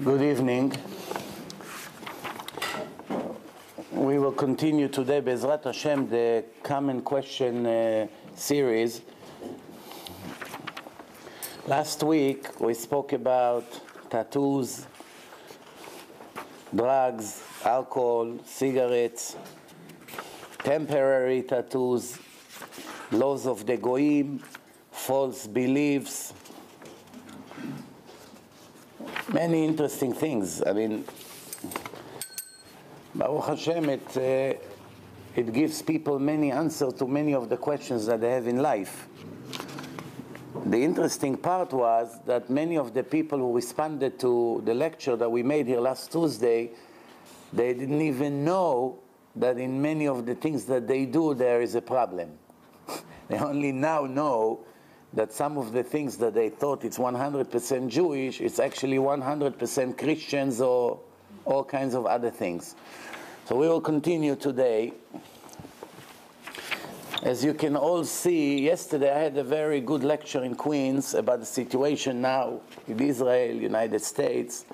Good evening. We will continue today, Bezrat Hashem, the common question series. Last week we spoke about tattoos, drugs, alcohol, cigarettes, temporary tattoos, laws of the goyim, false beliefs, many interesting things. I mean, Baruch Hashem, it gives people many answers to many of the questions that they have in life. The interesting part was that many of the people who responded to the lecture that we made here last Tuesday, they didn't even know that in many of the things that they do there is a problem. They only now know that some of the things that they thought it's 100% Jewish, it's actually 100% Christians or all kinds of other things. So we will continue today. As you can all see, yesterday I had a very good lecture in Queens about the situation now in Israel, United States,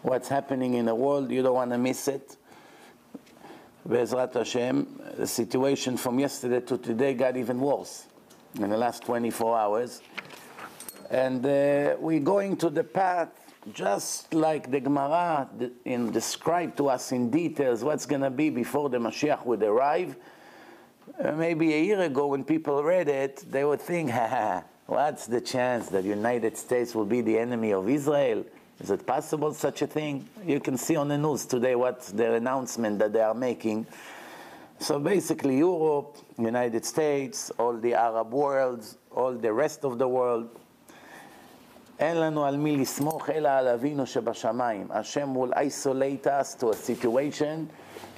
what's happening in the world. You don't want to miss it. Be'ezrat Hashem, the situation from yesterday to today got even worse in the last 24 hours. And we're going to the path just like the Gemara described to us in details what's going to be before the Mashiach would arrive. Maybe a year ago when people read it, they would think, what's the chance that the United States will be the enemy of Israel? Is it possible, such a thing? You can see on the news today what's their announcement that they are making. So basically Europe, United States, all the Arab worlds, all the rest of the world, אין לנו על מי לסמוך אלא על אבינו שבשמיים. Hashem will isolate us to a situation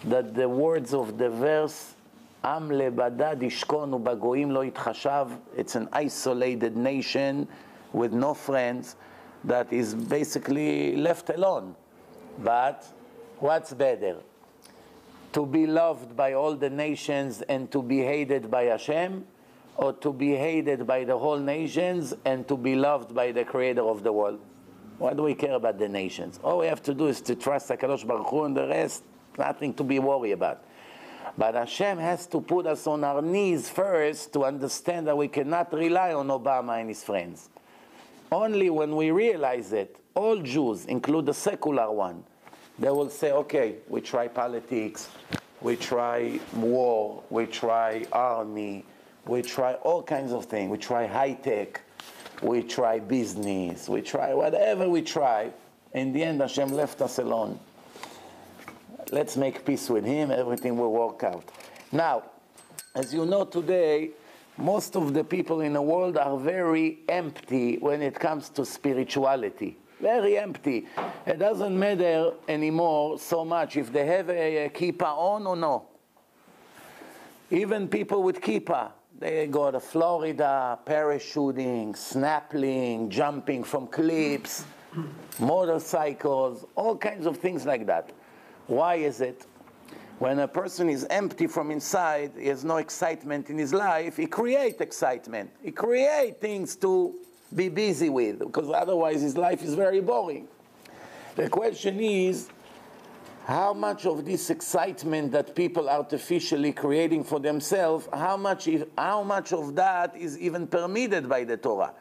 that the words of the verse, עם לבדד ישכון ובגויים לא יתחשב, it's an isolated nation with no friends that is basically left alone. But what's better? To be loved by all the nations and to be hated by Hashem, or to be hated by the whole nations and to be loved by the creator of the world? Why do we care about the nations? All we have to do is to trust HaKadosh Baruch Hu, and the rest, nothing to be worried about. But Hashem has to put us on our knees first to understand that we cannot rely on Obama and his friends. Only when we realize it, all Jews, include the secular one, they will say, okay, we try politics, we try war, we try army, we try all kinds of things. We try high-tech, we try business, we try whatever we try. In the end, Hashem left us alone. Let's make peace with Him, everything will work out. Now, as you know today, most of the people in the world are very empty when it comes to spirituality. Very empty. It doesn't matter anymore so much if they have a kippah on or no. Even people with kippah, they go to Florida, parachuting, snapping, jumping from cliffs, motorcycles, all kinds of things like that. Why is it? When a person is empty from inside, he has no excitement in his life, he creates excitement. He creates things to be busy with, because otherwise his life is very boring. The question is, how much of this excitement that people artificially creating for themselves, how much of that is even permitted by the Torah?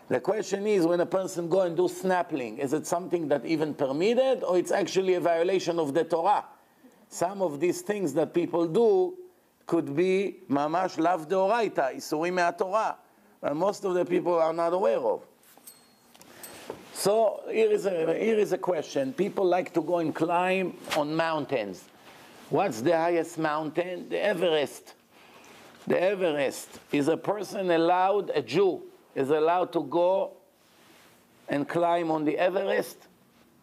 The question is, when a person go and do snapping, is it something that even permitted, or it's actually a violation of the Torah? Some of these things that people do could be mamash lav deoraita, isurim me'atorah, but most of the people are not aware of. So here is a question. People like to go and climb on mountains. What's the highest mountain? The Everest. The Everest. Is a person allowed, a Jew, is allowed to go and climb on the Everest?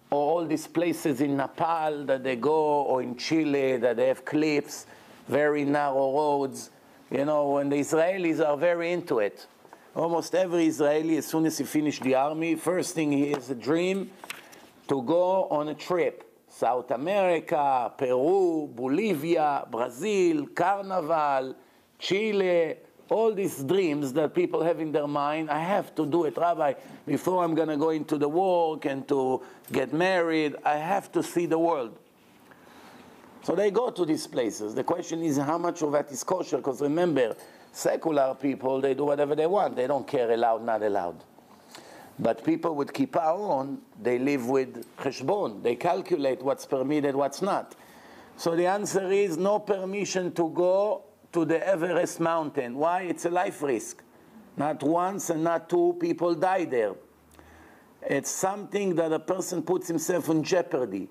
Or all these places in Nepal that they go, or in Chile that they have cliffs, very narrow roads. You know, and the Israelis are very into it. Almost every Israeli, as soon as he finished the army, first thing he has a dream to go on a trip. South America, Peru, Bolivia, Brazil, Carnival, Chile, all these dreams that people have in their mind, I have to do it, Rabbi, before I'm going to go into the work and to get married, I have to see the world. So they go to these places. The question is how much of that is kosher, because remember, secular people, they do whatever they want. They don't care allowed, not allowed. But people with kippah on, they live with cheshbon. They calculate what's permitted, what's not. So the answer is no permission to go to the Everest mountain. Why? It's a life risk. Not once and not two people die there. It's something that a person puts himself in jeopardy.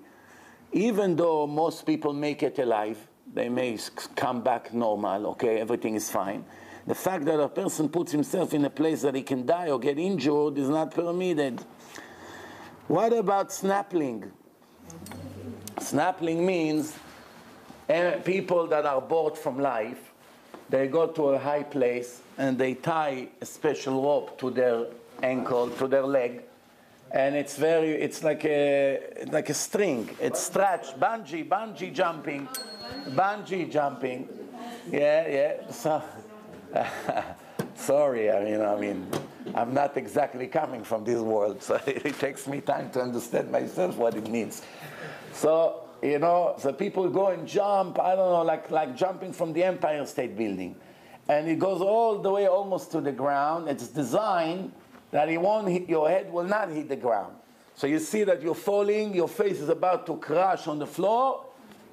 Even though most people make it alive, they may come back normal, okay, everything is fine. The fact that a person puts himself in a place that he can die or get injured is not permitted. What about snappling? Snappling means people that are bored from life, they go to a high place and they tie a special rope to their ankle, to their leg, and it's like a string. It's stretched, bungee jumping, Yeah. So, sorry, I'm not exactly coming from this world, so it takes me time to understand myself what it means. So, so people go and jump, I don't know, like jumping from the Empire State Building. And it goes all the way almost to the ground. It's designed that your head will not hit the ground. So you see that you're falling, your face is about to crash on the floor,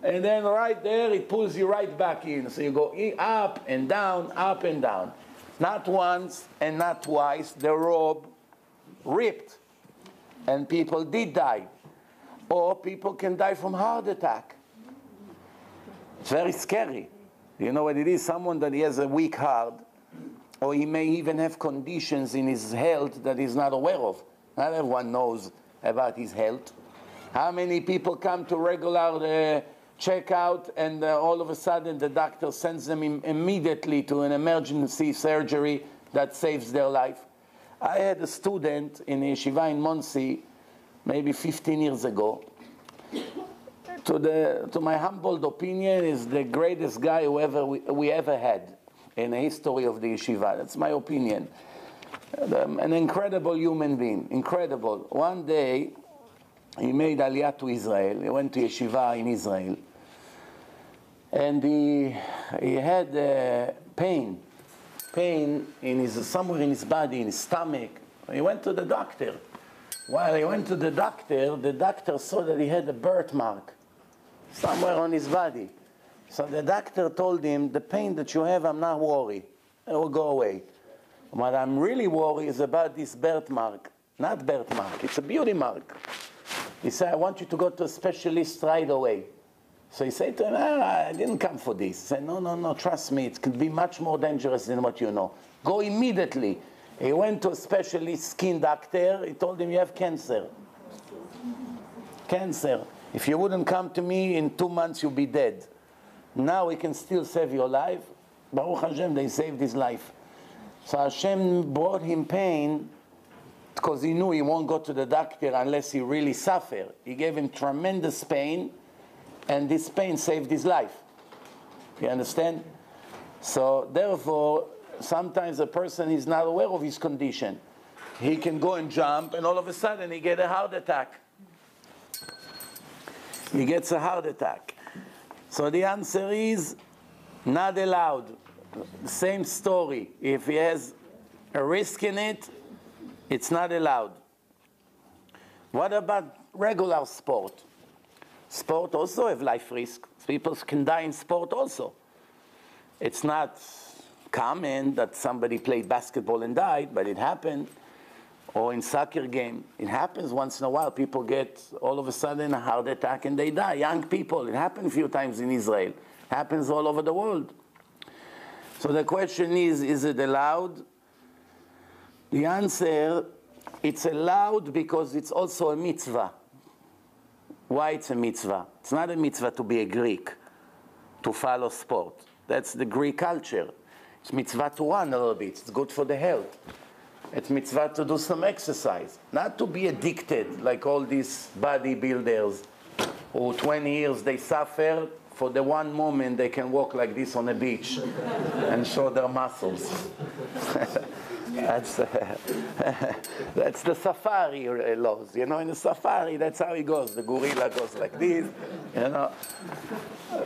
and then right there it pulls you right back in. So you go up and down, up and down. Not once and not twice, the rope ripped. And people did die. Or people can die from heart attack. It's very scary. You know what it is? Someone that he has a weak heart, or he may even have conditions in his health that he's not aware of. Not everyone knows about his health. How many people come to regular checkout and all of a sudden the doctor sends them immediately to an emergency surgery that saves their life? I had a student in yeshiva in Monsey, maybe 15 years ago. To my humble opinion, is the greatest guy we ever had in the history of the yeshiva. That's my opinion. An incredible human being, incredible. One day, he made aliyah to Israel. He went to yeshiva in Israel. And he had pain somewhere in his body, in his stomach. He went to the doctor. While he went to the doctor saw that he had a birthmark somewhere on his body. So the doctor told him, the pain that you have, I'm not worried. It will go away. What I'm really worried is about this birthmark. Not birthmark, it's a beauty mark. He said, I want you to go to a specialist right away. So he said to him, I didn't come for this. He said, no, trust me, it could be much more dangerous than what you know. Go immediately. He went to a specialist skin doctor. He told him, you have cancer. Cancer. If you wouldn't come to me, in 2 months you'll be dead. Now we can still save your life. Baruch Hashem, they saved his life. So Hashem brought him pain because he knew he won't go to the doctor unless he really suffered. He gave him tremendous pain, and this pain saved his life. You understand? So therefore, sometimes a person is not aware of his condition. He can go and jump, and all of a sudden he gets a heart attack. He gets a heart attack. So the answer is not allowed. Same story. If he has a risk in it, it's not allowed. What about regular sport? Sport also have life risk. People can die in sport also. It's not common that somebody played basketball and died, but it happened. Or in soccer game, it happens once in a while. People get all of a sudden a heart attack and they die. Young people, it happened a few times in Israel. It happens all over the world. So the question is it allowed? The answer, it's allowed because it's also a mitzvah. Why it's a mitzvah? It's not a mitzvah to be a Greek, to follow sport. That's the Greek culture. It's mitzvah to run a little bit. It's good for the health. It's mitzvah to do some exercise. Not to be addicted like all these bodybuilders who 20 years they suffer for the one moment they can walk like this on a beach and show their muscles. That's the safari laws. You know, in the safari, that's how it goes. The gorilla goes like this, you know.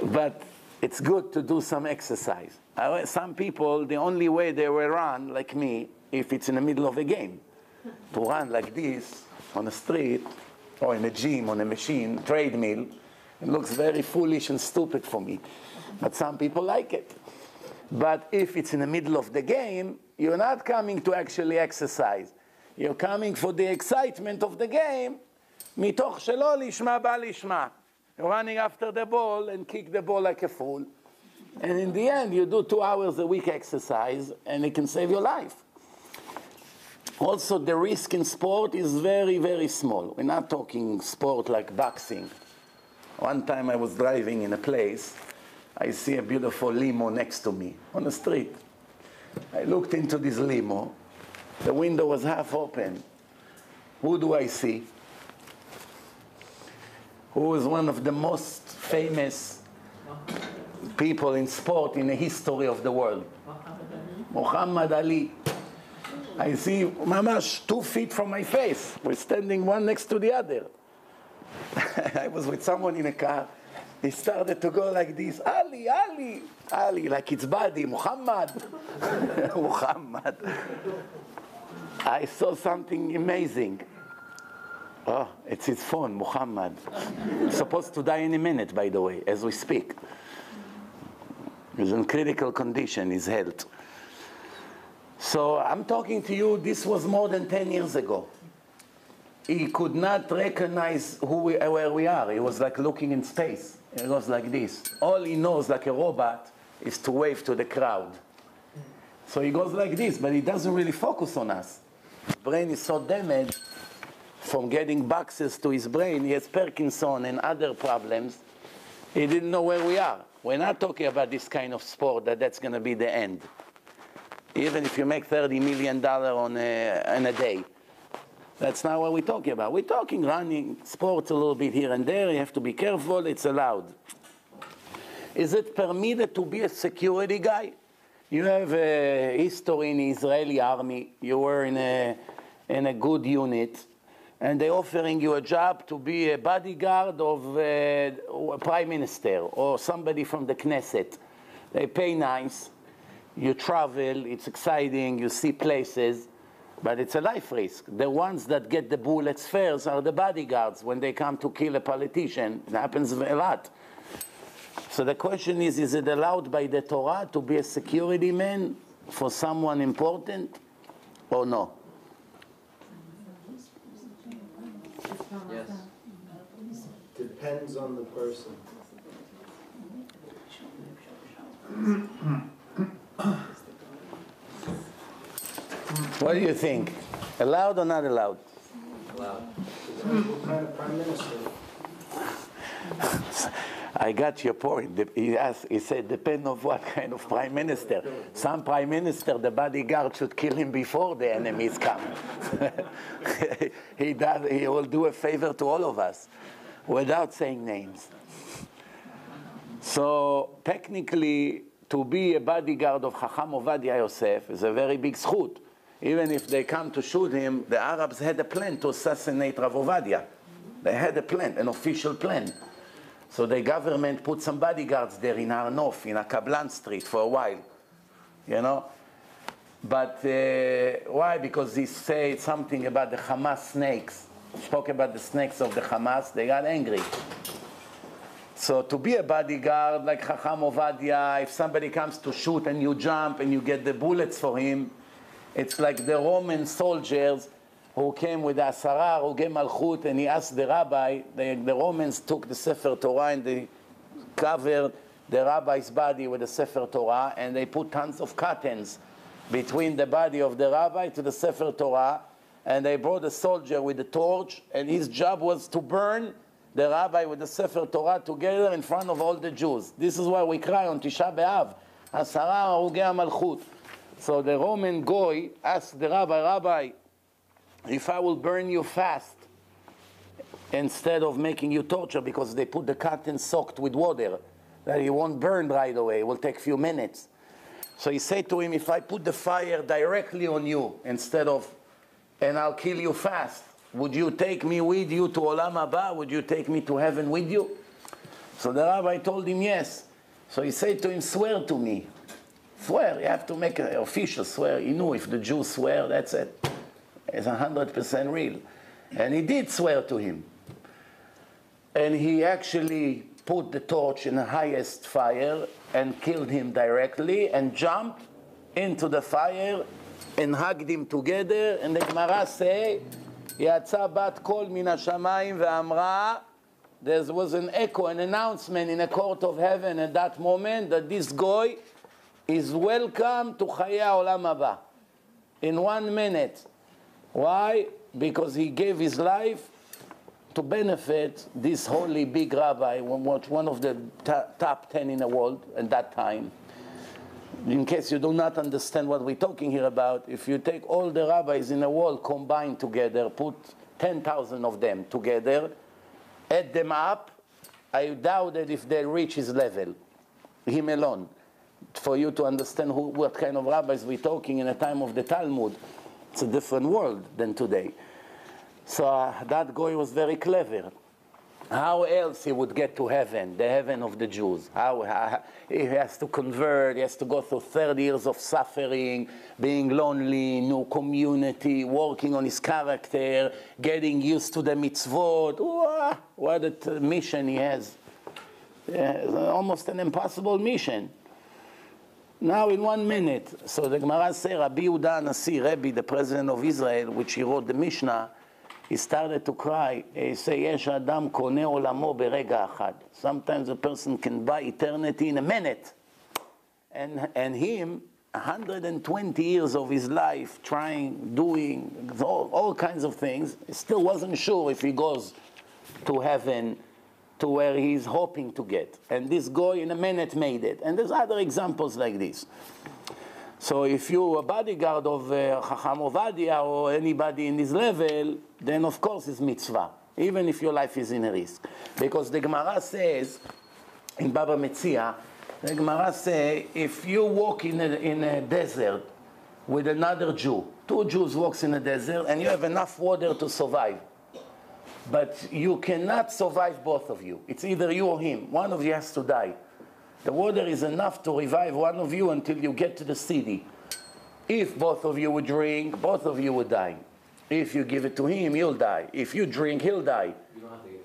But it's good to do some exercise. Some people, the only way they will run, like me, if it's in the middle of a game. To run like this on the street, or in a gym, on a machine, treadmill, it looks very foolish and stupid for me. But some people like it. But if it's in the middle of the game, you're not coming to actually exercise. You're coming for the excitement of the game. מתוך שלא לשמה בא לשמה. You're running after the ball and kick the ball like a fool. And in the end, you do 2 hours a week exercise, and it can save your life. Also, the risk in sport is very, very small. We're not talking sport like boxing. One time I was driving in a place. I see a beautiful limo next to me on the street. I looked into this limo. The window was half open. Who do I see? Who is one of the most famous people in sport in the history of the world? Muhammad Ali. I see mamash 2 feet from my face. We're standing one next to the other. I was with someone in a car. He started to go like this, Ali, Ali, Ali, like it's buddy, Muhammad, Muhammad. I saw something amazing. Oh, it's his phone, Muhammad. He's supposed to die any minute, by the way, as we speak. He's in critical condition, his health. So I'm talking to you, this was more than 10 years ago. He could not recognize where we are. He was like looking in space. He goes like this. All he knows, like a robot, is to wave to the crowd. So he goes like this, but he doesn't really focus on us. His brain is so damaged from getting boxes to his brain. He has Parkinson and other problems. He didn't know where we are. We're not talking about this kind of sport that's going to be the end. Even if you make $30 million in a day. That's not what we're talking about. We're talking running, sports a little bit here and there. You have to be careful. It's allowed. Is it permitted to be a security guy? You have a history in the Israeli army. You were in a good unit. And they're offering you a job to be a bodyguard of a prime minister or somebody from the Knesset. They pay nice. You travel. It's exciting. You see places. But it's a life risk. The ones that get the bullets first are the bodyguards when they come to kill a politician. It happens a lot. So the question is it allowed by the Torah to be a security man for someone important or no? Yes. Depends on the person. What do you think? Allowed or not allowed? Allowed. What kind of prime minister? I got your point. He said, depend on what kind of prime minister. Some prime minister, the bodyguard should kill him before the enemies come. He will do a favor to all of us without saying names. So technically, to be a bodyguard of Chacham Ovadia Yosef is a very big zchut. Even if they come to shoot him, the Arabs had a plan to assassinate Rav Ovadia. They had a plan, an official plan. So the government put some bodyguards there in Har Nof, in a Kablan Street for a while, you know. But why? Because he said something about the Hamas snakes. Spoke about the snakes of the Hamas. They got angry. So to be a bodyguard like Chacham Ovadia, if somebody comes to shoot and you jump and you get the bullets for him, it's like the Roman soldiers who came with the Asara, Rogei Malchut, and he asked the rabbi. The Romans took the Sefer Torah and they covered the rabbi's body with the Sefer Torah, and they put tons of curtains between the body of the rabbi to the Sefer Torah, and they brought a soldier with a torch, and his job was to burn the rabbi with the Sefer Torah together in front of all the Jews. This is why we cry on Tisha B'Av, Asara Rogei Malchut. So the Roman Goy asked the rabbi, Rabbi, if I will burn you fast instead of making you torture, because they put the cotton soaked with water, that he won't burn right away. It will take a few minutes. So he said to him, if I put the fire directly on you instead of, and I'll kill you fast, would you take me with you to Olam Haba? Would you take me to heaven with you? So the rabbi told him yes. So he said to him, swear to me. Swear, you have to make an official swear. He knew if the Jews swear, that's it. It's 100% real. And he did swear to him. And he actually put the torch in the highest fire and killed him directly and jumped into the fire and hugged him together. And the Gemara say, יצא בת קול מן השמיים ואמרה, there was an echo, an announcement in the court of heaven at that moment that this guy is welcome to חיי העולם הבא. In 1 minute. Why? Because he gave his life to benefit this holy big rabbi, one of the top 10 in the world at that time. In case you do not understand what we're talking here about, if you take all the rabbis in the world combined together, put 10,000 of them together, add them up, I doubt that if they reach his level, him alone. For you to understand what kind of rabbis we're talking in the time of the Talmud, it's a different world than today. So that guy was very clever. How else he would get to heaven, the heaven of the Jews? How he has to convert, he has to go through 30 years of suffering, being lonely, new community, working on his character, getting used to the mitzvot. What a mission he has. Almost an impossible mission. Now in 1 minute, so the Gemara says, Rabbi Yehuda Nasi, Rabbi, the president of Israel, which he wrote the Mishnah, he started to cry. He said, Yesh Adam kone olamo berega achad. Sometimes a person can buy eternity in a minute. And him, 120 years of his life, trying, doing all kinds of things, he still wasn't sure if he goes to heaven, to where he's hoping to get. And this guy in a minute made it. And there's other examples like this. So if you're a bodyguard of Chacham Ovadia or anybody in this level, then of course it's mitzvah, even if your life is in a risk. Because the Gemara says, in Baba Metzia, the Gemara says, if you walk in a desert with another Jew, 2 Jews walks in a desert, and you have enough water to survive, but you cannot survive both of you. It's either you or him. One of you has to die. The water is enough to revive one of you until you get to the city. If both of you would drink, both of you would die. If you give it to him, he'll die. If you drink, he'll die.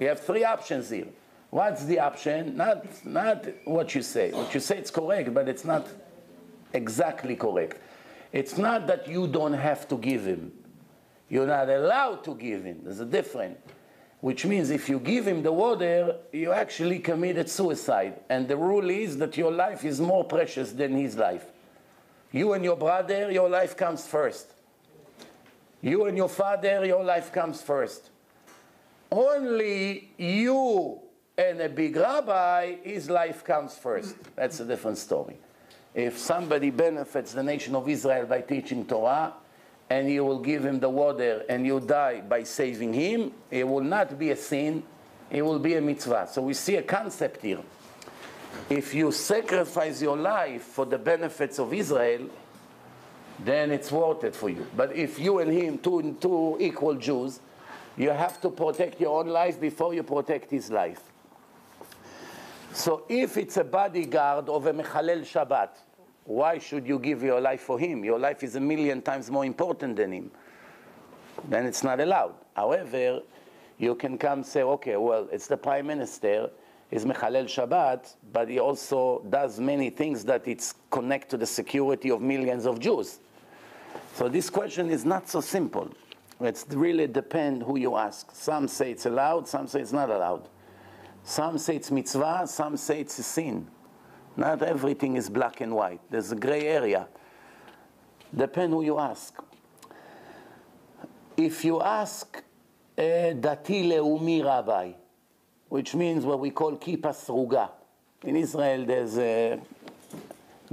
You have 3 options here. What's the option? Not what you say. What you say is correct, but it's not exactly correct. It's not that you don't have to give him. You're not allowed to give him. There's a difference. Which means if you give him the water, you actually committed suicide. And the rule is that your life is more precious than his life. You and your brother, your life comes first. You and your father, your life comes first. Only you and a big rabbi, his life comes first. That's a different story. If somebody benefits the nation of Israel by teaching Torah, and you will give him the water, and you die by saving him, it will not be a sin, it will be a mitzvah. So we see a concept here. If you sacrifice your life for the benefits of Israel, then it's worth it for you. But if you and him, two equal Jews, you have to protect your own life before you protect his life. So if it's a bodyguard of a Mechalel Shabbat, why should you give your life for him? Your life is 1,000,000 times more important than him. Then it's not allowed. However, you can come and say, okay, well, it's the prime minister, he's Mechalel Shabbat, but he also does many things that it's connect to the security of millions of Jews. So this question is not so simple. It really depends who you ask. Some say it's allowed, some say it's not allowed. Some say it's mitzvah, some say it's a sin. Not everything is black and white. There's a gray area. Depends who you ask. If you ask a dati leumi rabbi, which means what we call kippa sruga. In Israel there's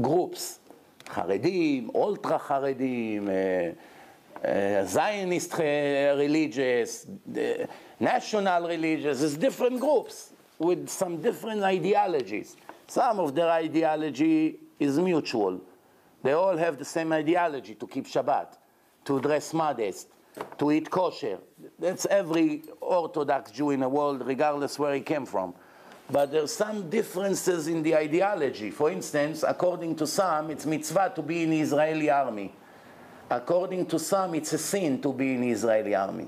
groups, Haredim, ultra Haredim, Zionist religious, national religious. There's different groups with some different ideologies. Some of their ideology is mutual. They all have the same ideology, to keep Shabbat, to dress modest, to eat kosher. That's every Orthodox Jew in the world, regardless where he came from. But there's some differences in the ideology. For instance, according to some, it's mitzvah to be in the Israeli army. According to some, it's a sin to be in the Israeli army.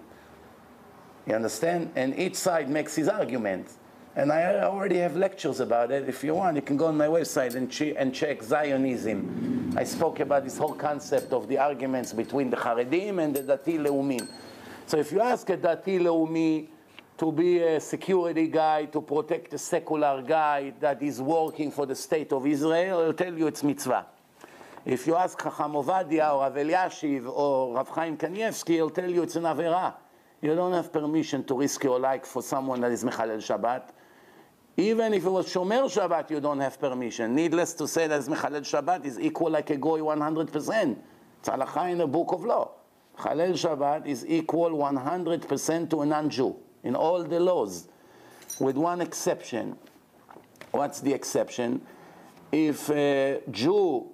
You understand? And each side makes his argument. And I already have lectures about it. If you want, you can go on my website and check Zionism. I spoke about this whole concept of the arguments between the Haredim and the Dati Leumim. So if you ask a Dati Leumi to be a security guy, to protect a secular guy that is working for the state of Israel, he'll tell you it's mitzvah. If you ask Chacham Ovadia or Rav Eliashiv or Rav Chaim Kanievsky, he'll tell you it's an avera. You don't have permission to risk your life for someone that is Mechalel Shabbat. Even if it was Shomer Shabbat, you don't have permission. Needless to say that Mechalel Shabbat is equal like a goy 100%. It's halakha in the book of law. Mechalel Shabbat is equal 100% to a non-Jew in all the laws, with one exception. What's the exception? If a Jew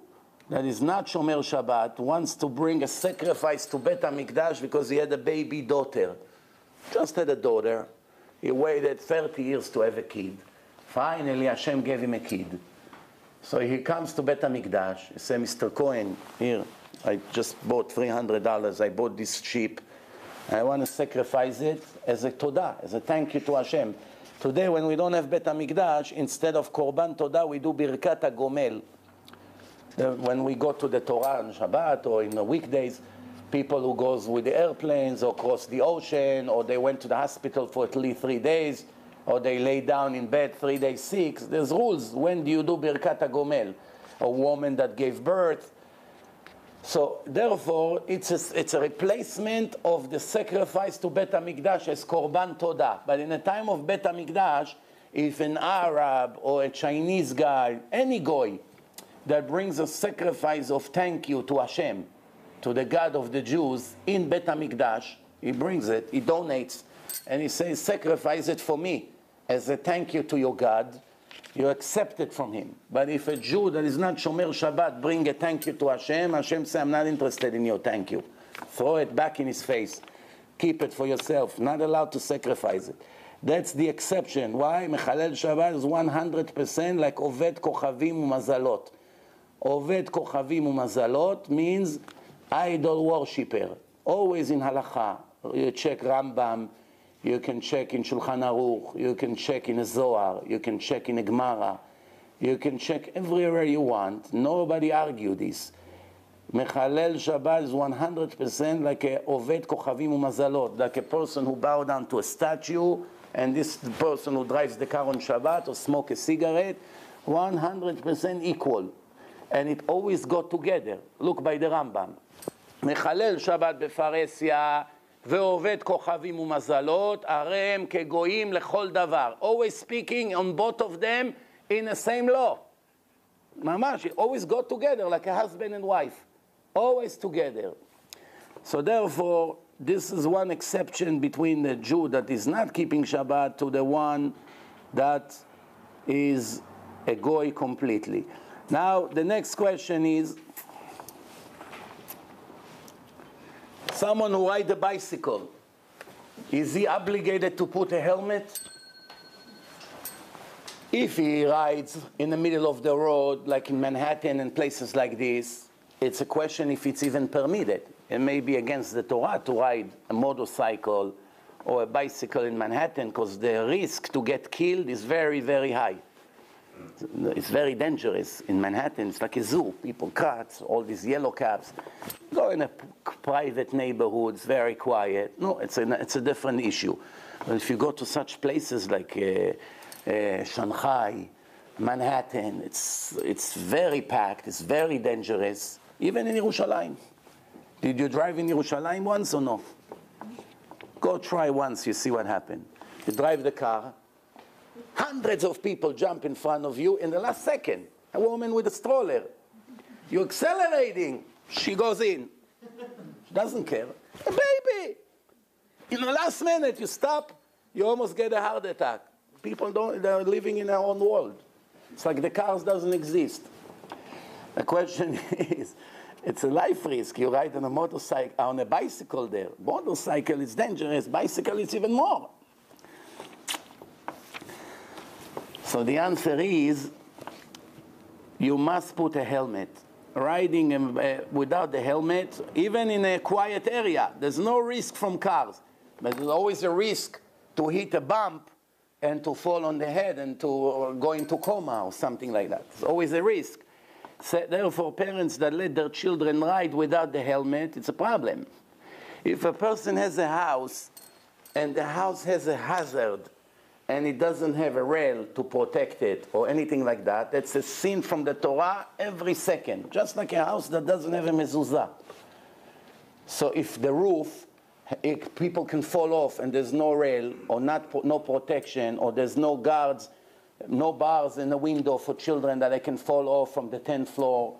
that is not Shomer Shabbat wants to bring a sacrifice to Bet HaMikdash because he had a baby daughter, just had a daughter, he waited 30 years to have a kid. Finally, Hashem gave him a kid. So he comes to Bet HaMikdash. He says, Mr. Cohen, here, I just bought $300. I bought this sheep. I want to sacrifice it as a todah, as a thank you to Hashem. Today, when we don't have Bet HaMikdash, instead of Korban Todah, we do Birkat HaGomel. When we go to the Torah on Shabbat or in the weekdays, people who goes with the airplanes or cross the ocean, or they went to the hospital for at least 3 days, or they lay down in bed 3 days sick. There's rules. When do you do Birkat HaGomel? A woman that gave birth. So therefore, it's a replacement of the sacrifice to Bet HaMikdash as Korban Todah. But in the time of Bet HaMikdash, if an Arab or a Chinese guy, any goy, that brings a sacrifice of thank you to Hashem, to the God of the Jews, in Bet HaMikdash, he brings it, he donates, and he says, sacrifice it for me as a thank you to your God. You accept it from him. But if a Jew that is not Shomer Shabbat bring a thank you to Hashem, Hashem says, I'm not interested in your thank you. Throw it back in his face. Keep it for yourself. Not allowed to sacrifice it. That's the exception. Why? Mechalel Shabbat is 100% like Oved Kochavim Umazalot. Oved Kochavim Umazalot means idol worshipper. Always in halakha. You check Rambam, you can check in Shulchan Aruch, you can check in a Zohar, you can check in a Gemara, you can check everywhere you want. Nobody argue this. Mechalel Shabbat is 100% like a Oved Kochavim Umazalot, like a person who bow down to a statue, and this person who drives the car on Shabbat or smoke a cigarette, 100% equal. And it always go together. Look by the Rambam. מחלל שבת בפרהסיה ועובד כוכבים ומזלות, הרי הם כגויים לכל דבר. Always speaking on both of them in the same law. ממש, always go together like a husband and wife. Always together. So therefore, this is one exception between the Jew that is not keeping Shabbat to the one that is a goy completely. Now, the next question is, someone who rides a bicycle, is he obligated to put a helmet? If he rides in the middle of the road, like in Manhattan and places like this, it's a question if it's even permitted. It may be against the Torah to ride a motorcycle or a bicycle in Manhattan because the risk to get killed is very, very high. It's very dangerous in Manhattan. It's like a zoo. People cut, all these yellow cabs. Go in a private neighborhood, it's very quiet. No, it's a different issue. But if you go to such places like Shanghai, Manhattan, it's very packed, it's very dangerous. Even in Yerushalayim. Did you drive in Yerushalayim once or no? Go try once, you see what happened. You drive the car, hundreds of people jump in front of you in the last second. A woman with a stroller. You're accelerating. She goes in. She doesn't care. A baby. In the last minute, you stop, you almost get a heart attack. People they're living in their own world. It's like the cars doesn't exist. The question is, it's a life risk. You ride on a motorcycle, on a bicycle there. Motorcycle is dangerous. Bicycle is even more. So the answer is, you must put a helmet. Riding without the helmet, even in a quiet area, there's no risk from cars. But there's always a risk to hit a bump and to fall on the head and to go into coma or something like that. It's always a risk. So therefore, parents that let their children ride without the helmet, it's a problem. If a person has a house and the house has a hazard and it doesn't have a rail to protect it or anything like that, that's a sin from the Torah every second, just like a house that doesn't have a mezuzah. So if the roof, if people can fall off and there's no rail or no protection or there's no guards, no bars in the window for children that they can fall off from the 10th floor.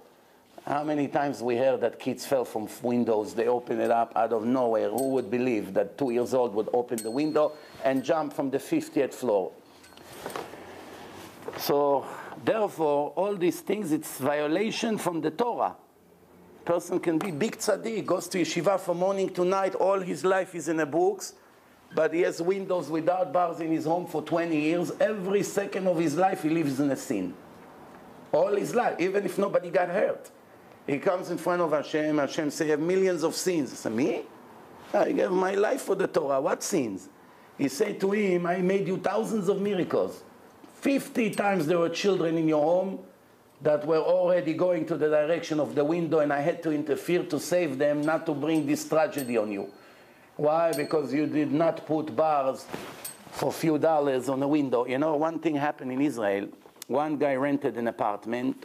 How many times we heard that kids fell from windows, they open it up out of nowhere. Who would believe that 2 years old would open the window and jump from the 50th floor? So therefore, all these things, it's violation from the Torah. Person can be big tzaddik, goes to yeshiva from morning to night, all his life is in the books, but he has windows without bars in his home for 20 years. Every second of his life he lives in a sin. All his life, even if nobody got hurt. He comes in front of Hashem, Hashem say, I have millions of sins. I say, me? I gave my life for the Torah, what sins? He said to him, I made you thousands of miracles. 50 times there were children in your home that were already going to the direction of the window, and I had to interfere to save them, not to bring this tragedy on you. Why? Because you did not put bars for a few dollars on the window. You know, one thing happened in Israel. One guy rented an apartment,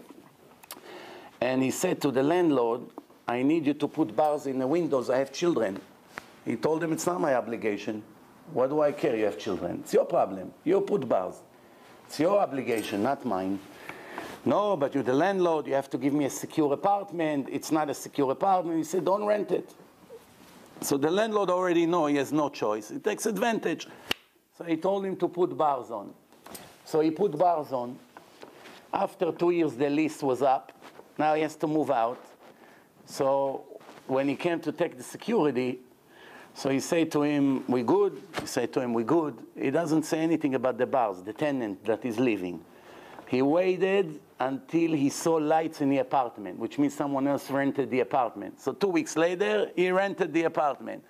and he said to the landlord, I need you to put bars in the windows, I have children. He told him, it's not my obligation. What do I care, you have children? It's your problem. You put bars. It's your obligation, not mine. No, but you're the landlord, you have to give me a secure apartment. It's not a secure apartment. He said, don't rent it. So the landlord already knows he has no choice. He takes advantage. So he told him to put bars on. So he put bars on. After 2 years, the lease was up. Now he has to move out. So when he came to take the security, so he said to him, we good? He said to him, we good. He doesn't say anything about the bars, the tenant that is leaving. He waited until he saw lights in the apartment, which means someone else rented the apartment. So 2 weeks later, he rented the apartment.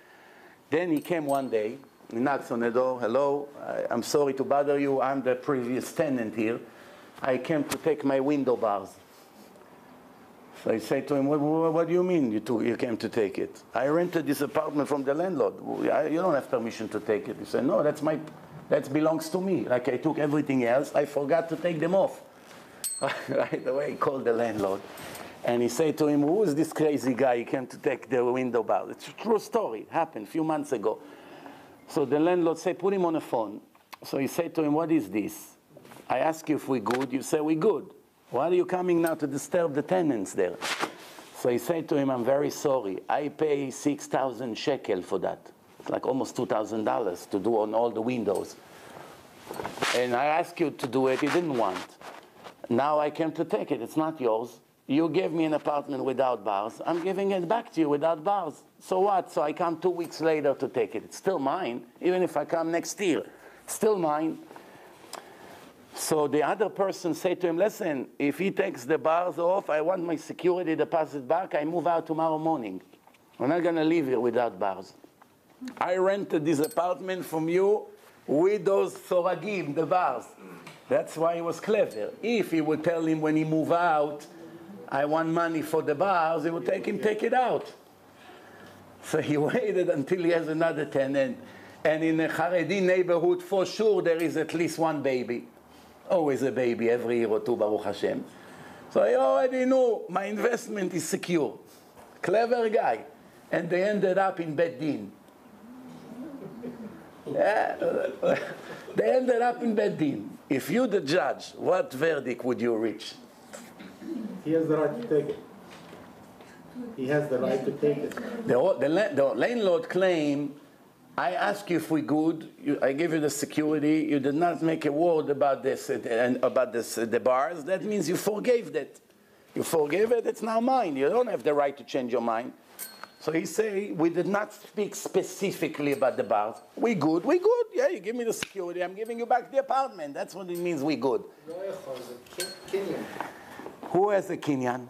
Then he came one day, he knocks on the door, hello, I'm sorry to bother you, I'm the previous tenant here. I came to take my window bars. So I say to him, what do you mean you came to take it? I rented this apartment from the landlord. You don't have permission to take it. He said, no, that belongs to me. Like I took everything else, I forgot to take them off. Right away, he called the landlord. And he said to him, who is this crazy guy? He came to take the window bars. It's a true story. It happened a few months ago. So the landlord said, put him on the phone. So he said to him, what is this? I ask you if we're good. You say we're good. Why are you coming now to disturb the tenants there? So he said to him, I'm very sorry. I pay 6,000 shekel for that. It's like almost $2,000 to do on all the windows. And I asked you to do it. You didn't want. Now I came to take it. It's not yours. You gave me an apartment without bars. I'm giving it back to you without bars. So what? So I come 2 weeks later to take it. It's still mine. Even if I come next year, it's still mine. So the other person said to him, listen, if he takes the bars off, I want my security deposit back. I move out tomorrow morning. I'm not going to live here without bars. I rented this apartment from you with those soragim, the bars. That's why he was clever. If he would tell him when he move out, I want money for the bars, he would take it out. So he waited until he has another tenant. And in a Haredi neighborhood, for sure, there is at least one baby. Always a baby, every year or two, Baruch Hashem. So I already knew my investment is secure. Clever guy. And they ended up in Bet Din. They ended up in Bet Din. If you the judge, what verdict would you reach? He has the right to take it. He has the right to take it. The landlord claimed I ask you if we're good. I give you the security. You did not make a word about this and about this, the bars. That means you forgave that. You forgave it. It's now mine. You don't have the right to change your mind. So he say, we did not speak specifically about the bars. We good. We good. Yeah, you give me the security. I'm giving you back the apartment. That's what it means. We good. Who has a kinyan?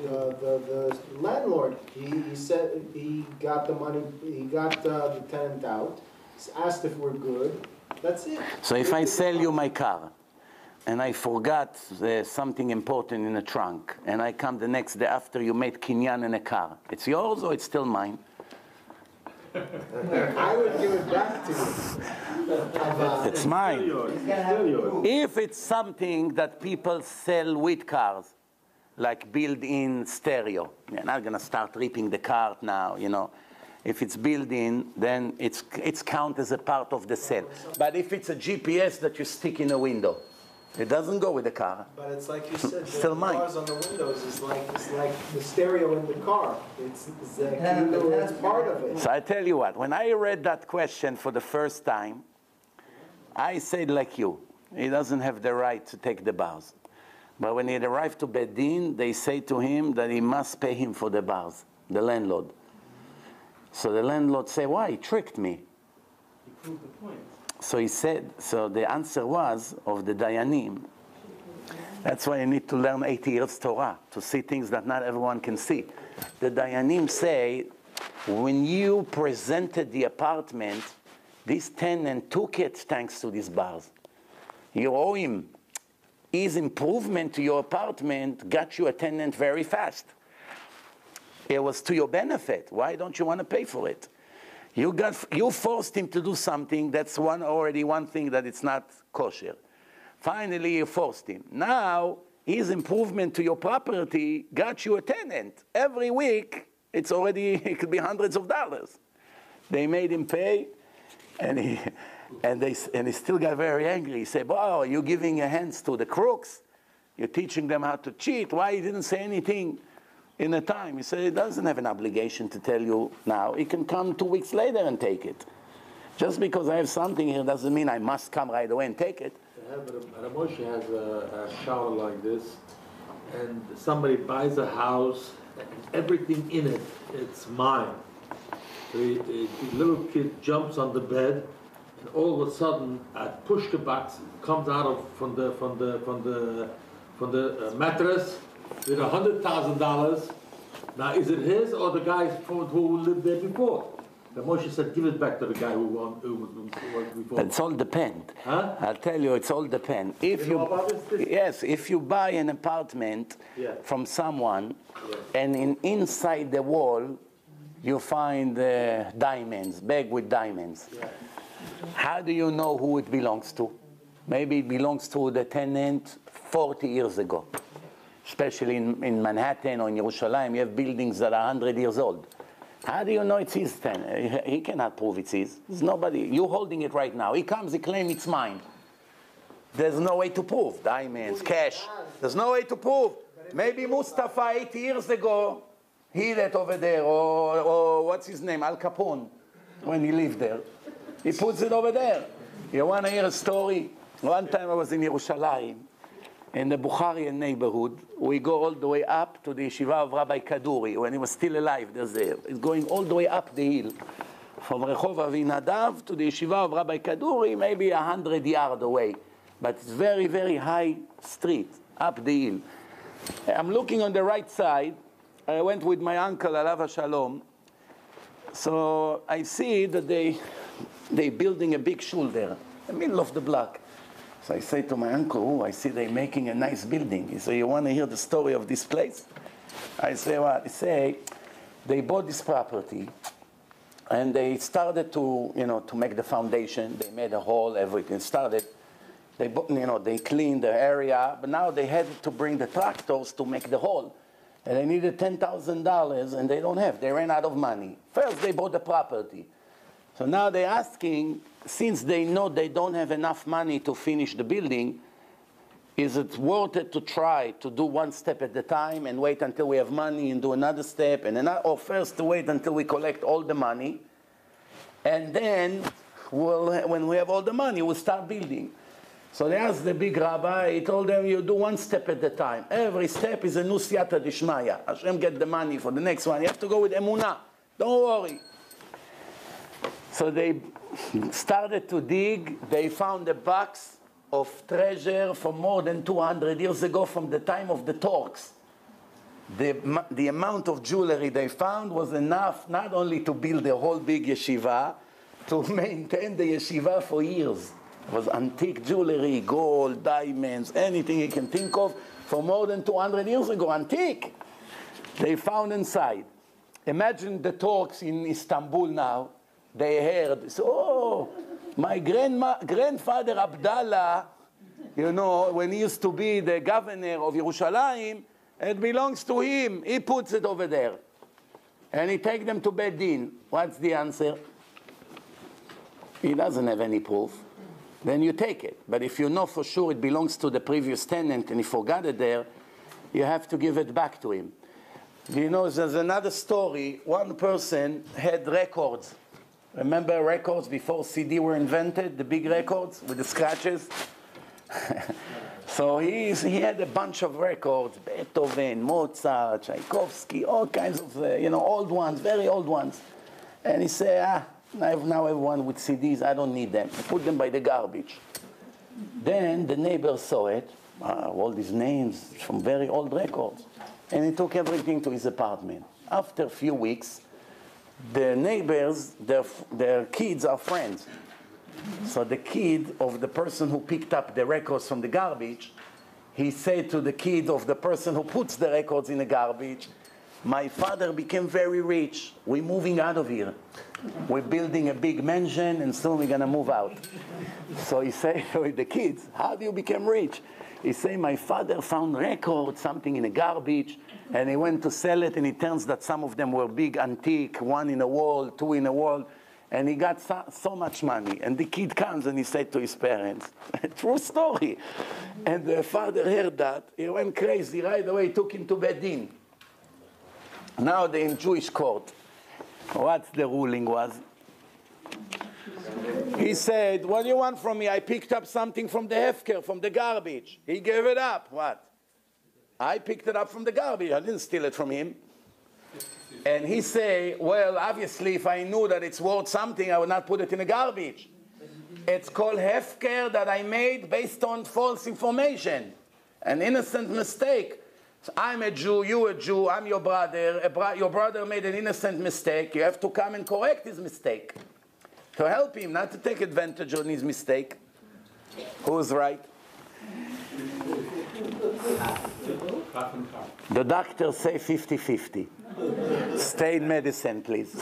The landlord, he said he got the money, he got the tenant out, asked if we're good, that's it. So if I sell you my car, and I forgot something important in the trunk, and I come the next day after you made kinyan in a car, it's yours or it's still mine? I would give it back to you. It's mine. If it's something that people sell with cars, like built-in stereo. You're not going to start ripping the cart now, you know. If it's built-in, then it's count as a part of the sale. But if it's a GPS that you stick in a window, it doesn't go with the car. But it's like you said, still the mine. bars on the windows is like the stereo in the car. It's part of it. So I tell you what, when I read that question for the first time, I said like you, he doesn't have the right to take the bars. But when he arrived to Beit Din, they say to him that he must pay him for the bars, the landlord. So the landlord said, why? He tricked me. He proved the point. So he said, so the answer was of the Dayanim. That's why you need to learn 80 years Torah, to see things that not everyone can see. The Dayanim say, when you presented the apartment, this tenant took it thanks to these bars. You owe him. His improvement to your apartment got you a tenant very fast. It was to your benefit. Why don't you want to pay for it? You forced him to do something that's already one thing that it's not kosher. Finally, you forced him. Now, his improvement to your property got you a tenant. Every week, it could be hundreds of dollars. They made him pay, and he still got very angry. He said, "Oh, you're giving your hands to the crooks. You're teaching them how to cheat. Why he didn't say anything in the time?" He said, "He doesn't have an obligation to tell you now. He can come 2 weeks later and take it. Just because I have something here doesn't mean I must come right away and take it." Moshe has a shower like this, and somebody buys a house, and everything in it, it's mine. The little kid jumps on the bed, and all of a sudden, a push box comes out from the mattress with $100,000. Now, is it his or the guy's who lived there before? The Moshe said, "Give it back to the guy who was before." It's all depend. Huh? I'll tell you, it's all depend. If You know about this? yes, if you buy an apartment from someone, and inside the wall you find diamonds, bag with diamonds. Yeah. How do you know who it belongs to? Maybe it belongs to the tenant 40 years ago. Especially in Manhattan or in Yerushalayim, you have buildings that are 100 years old. How do you know it's his tenant? He cannot prove it's his. There's nobody. You're holding it right now. He comes, he claims it's mine. There's no way to prove. Diamonds, cash. There's no way to prove. Maybe Mustafa 80 years ago, he that over there, or what's his name, Al Capone, when he lived there. He puts it over there. You want to hear a story? One time I was in Yerushalayim, in the Bukharian neighborhood. We go all the way up to the yeshiva of Rabbi Kaduri, when he was still alive. There's there. It's going all the way up the hill. From Rehov Avinadav to the yeshiva of Rabbi Kaduri, maybe 100 yards away. But it's very, very high street, up the hill. I'm looking on the right side. I went with my uncle, Alav Shalom. So I see that they're building a big shul there, in the middle of the block. So I say to my uncle, I see they're making a nice building. He said, "You want to hear the story of this place?" I say, "What?" He say, they bought this property, and they started to make the foundation. They made a hole, everything started. They cleaned the area, but now they had to bring the tractors to make the hole. And they needed $10,000, and they don't have. They ran out of money. First, they bought the property. So now they're asking, since they know they don't have enough money to finish the building, is it worth it to try to do one step at a time and wait until we have money and do another step, or first to wait until we collect all the money And then, when we have all the money, we'll start building. So they asked the big rabbi, he told them, you do one step at a time. Every step is a new siyata dishmaya. Hashem get the money for the next one. You have to go with emunah. Don't worry. So they started to dig. They found a box of treasure from more than 200 years ago, from the time of the Turks. The amount of jewelry they found was enough not only to build a whole big yeshiva, to maintain the yeshiva for years. It was antique jewelry, gold, diamonds, anything you can think of, for more than 200 years ago, antique. They found inside. Imagine the Turks in Istanbul now. They heard, so, my grandfather Abdallah, you know, when he used to be the governor of Yerushalayim, it belongs to him. He puts it over there. And he takes them to Beit Din. What's the answer? He doesn't have any proof. Then you take it. But if you know for sure it belongs to the previous tenant and he forgot it there, you have to give it back to him. You know, there's another story. One person had records. Remember records before CD were invented? The big records with the scratches? So he had a bunch of records. Beethoven, Mozart, Tchaikovsky, all kinds of, old ones, very old ones. And he said, now I have one with CDs, I don't need them. I put them by the garbage. Then the neighbor saw it, all these names from very old records. And he took everything to his apartment. After a few weeks, the neighbors, their kids are friends. So the kid of the person who picked up the records from the garbage, he said to the kid of the person who puts the records in the garbage, my father became very rich. We're moving out of here. We're building a big mansion and soon we're going to move out. So he said with the kids, how do you become rich? He said, my father found records, something in the garbage, and he went to sell it, and it turns that some of them were big antique, one in a wall, two in a wall, and he got so much money. And the kid comes and he said to his parents, true story. And the father heard that. He went crazy. Right away, he took him to Beit Din. Now they're in Jewish court. What the ruling was? He said, what do you want from me? I picked up something from the hefker, from the garbage. He gave it up. What? I picked it up from the garbage. I didn't steal it from him. And he say, well, obviously, if I knew that it's worth something, I would not put it in the garbage. It's called hefker that I made based on false information. An innocent mistake. So I'm a Jew, you a Jew, I'm your brother. Your brother made an innocent mistake. You have to come and correct his mistake. To help him, not to take advantage of his mistake. Who's right? The doctors say 50-50. Stay in medicine, please.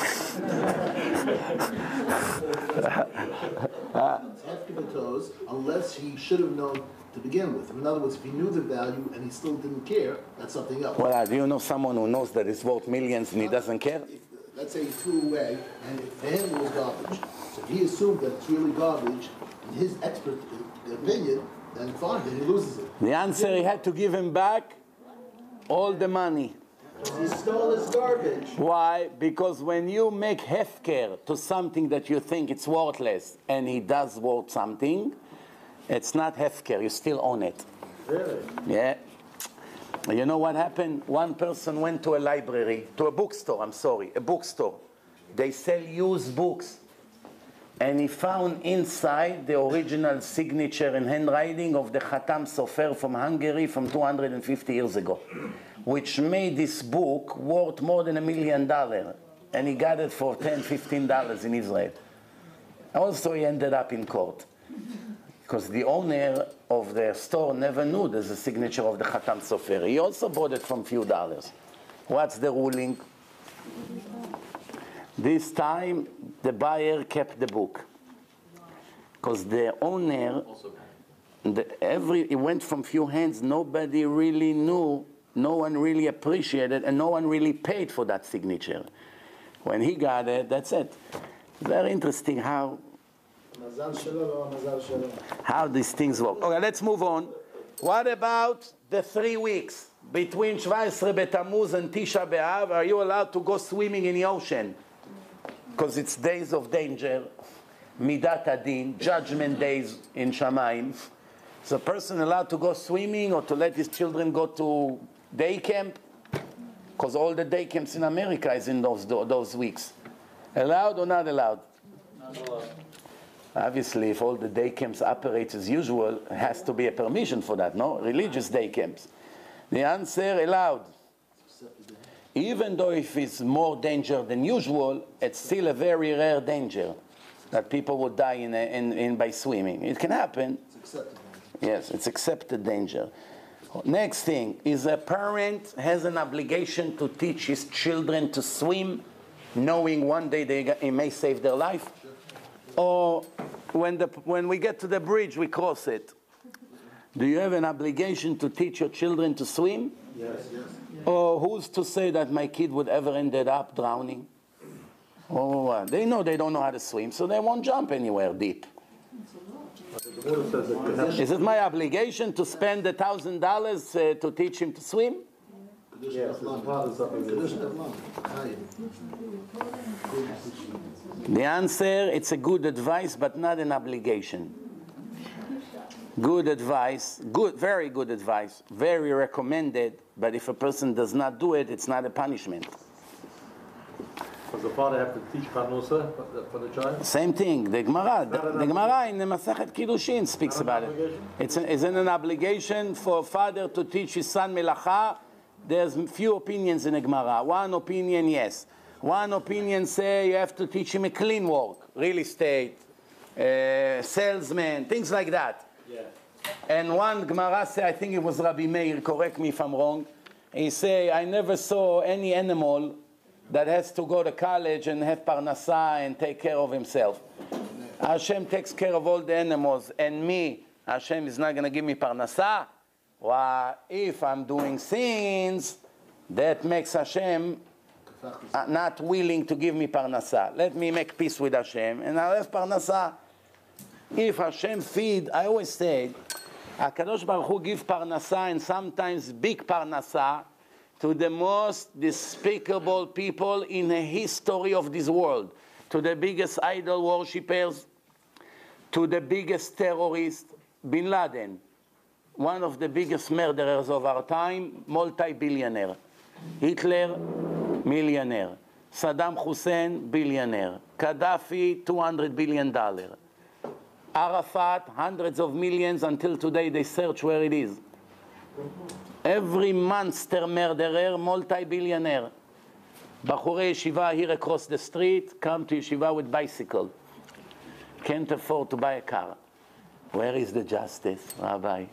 Unless he should have known to begin with. In other words, if he knew the value and he still didn't care, that's something else. Well, do you know someone who knows that it's worth millions and he doesn't care? Let's say he threw away, and for him it was garbage. So if he assumed that it's really garbage, in his expert opinion, then fine, then he loses it. The answer, he had to give him back all the money. He stole his garbage. Why? Because when you make hefker to something that you think it's worthless, and he does worth something, it's not hefker, you still own it. Really? Yeah. You know what happened? One person went to a library, to a bookstore, a bookstore. They sell used books. And he found inside the original signature and handwriting of the Khatam Sofer from Hungary from 250 years ago, which made this book worth more than $1 million. And he got it for $10, $15 in Israel. Also, he ended up in court, because the owner of the store never knew there's a signature of the Khatam Sofer. He also bought it from few dollars. What's the ruling? This time, the buyer kept the book, because the owner, it went from few hands. Nobody really knew, no one really appreciated, and no one really paid for that signature. When he got it, that's it. Very interesting how these things work. Okay, let's move on. What about the 3 weeks between 17 B'Tammuz and Tisha B'Av? Are you allowed to go swimming in the ocean? because it's days of danger, midat adin, judgment days in Shamayim. Is a person allowed to go swimming or to let his children go to day camp? Because all the day camps in America is in those weeks. Allowed or not allowed? Not allowed. Obviously, if all the day camps operate as usual, it has to be a permission for that, no? Religious day camps. The answer, allowed. Even though if it's more danger than usual, it's still a very rare danger that people would die in by swimming. It can happen. It's accepted. Yes, it's accepted danger. Next thing is a parent has an obligation to teach his children to swim, knowing one day it may save their life. Or when we get to the bridge, we cross it. Do you have an obligation to teach your children to swim? Yes. Or who's to say that my kid would ever ended up drowning? Or they know they don't know how to swim, so they won't jump anywhere deep. Is it my obligation to spend $1,000 to teach him to swim? Yes, it's father's obligation. The answer, it's a good advice, but not an obligation. Good advice, very good advice, very recommended, but if a person does not do it, it's not a punishment. Does the father have to teach parnosa for the child? Same thing. The Gemara in the Masechet Kiddushin speaks about it. It's an obligation for a father to teach his son melacha. There's few opinions in the Gemara. One opinion, yes. One opinion say you have to teach him a clean work, real estate, salesman, things like that. Yeah. And one Gemara say, I think it was Rabbi Meir, correct me if I'm wrong. He say, I never saw any animal that has to go to college and have parnasa and take care of himself. Hashem takes care of all the animals, and me, Hashem is not going to give me parnasa. Well, if I'm doing sins, that makes Hashem not willing to give me parnasa. Let me make peace with Hashem, and I'll have parnasa. If Hashem feed, I always say, HaKadosh Baruch Hu give parnasa, and sometimes big parnasa, to the most despicable people in the history of this world, to the biggest idol worshippers, to the biggest terrorist, Bin Laden, one of the biggest murderers of our time, multi-billionaire. Hitler, millionaire. Saddam Hussein, billionaire. Gaddafi, $200 billion. Arafat, hundreds of millions, until today they search where it is. Every monster murderer, multi-billionaire. Bachurei yeshiva here across the street, come to yeshiva with bicycle. Can't afford to buy a car. Where is the justice, Rabbi?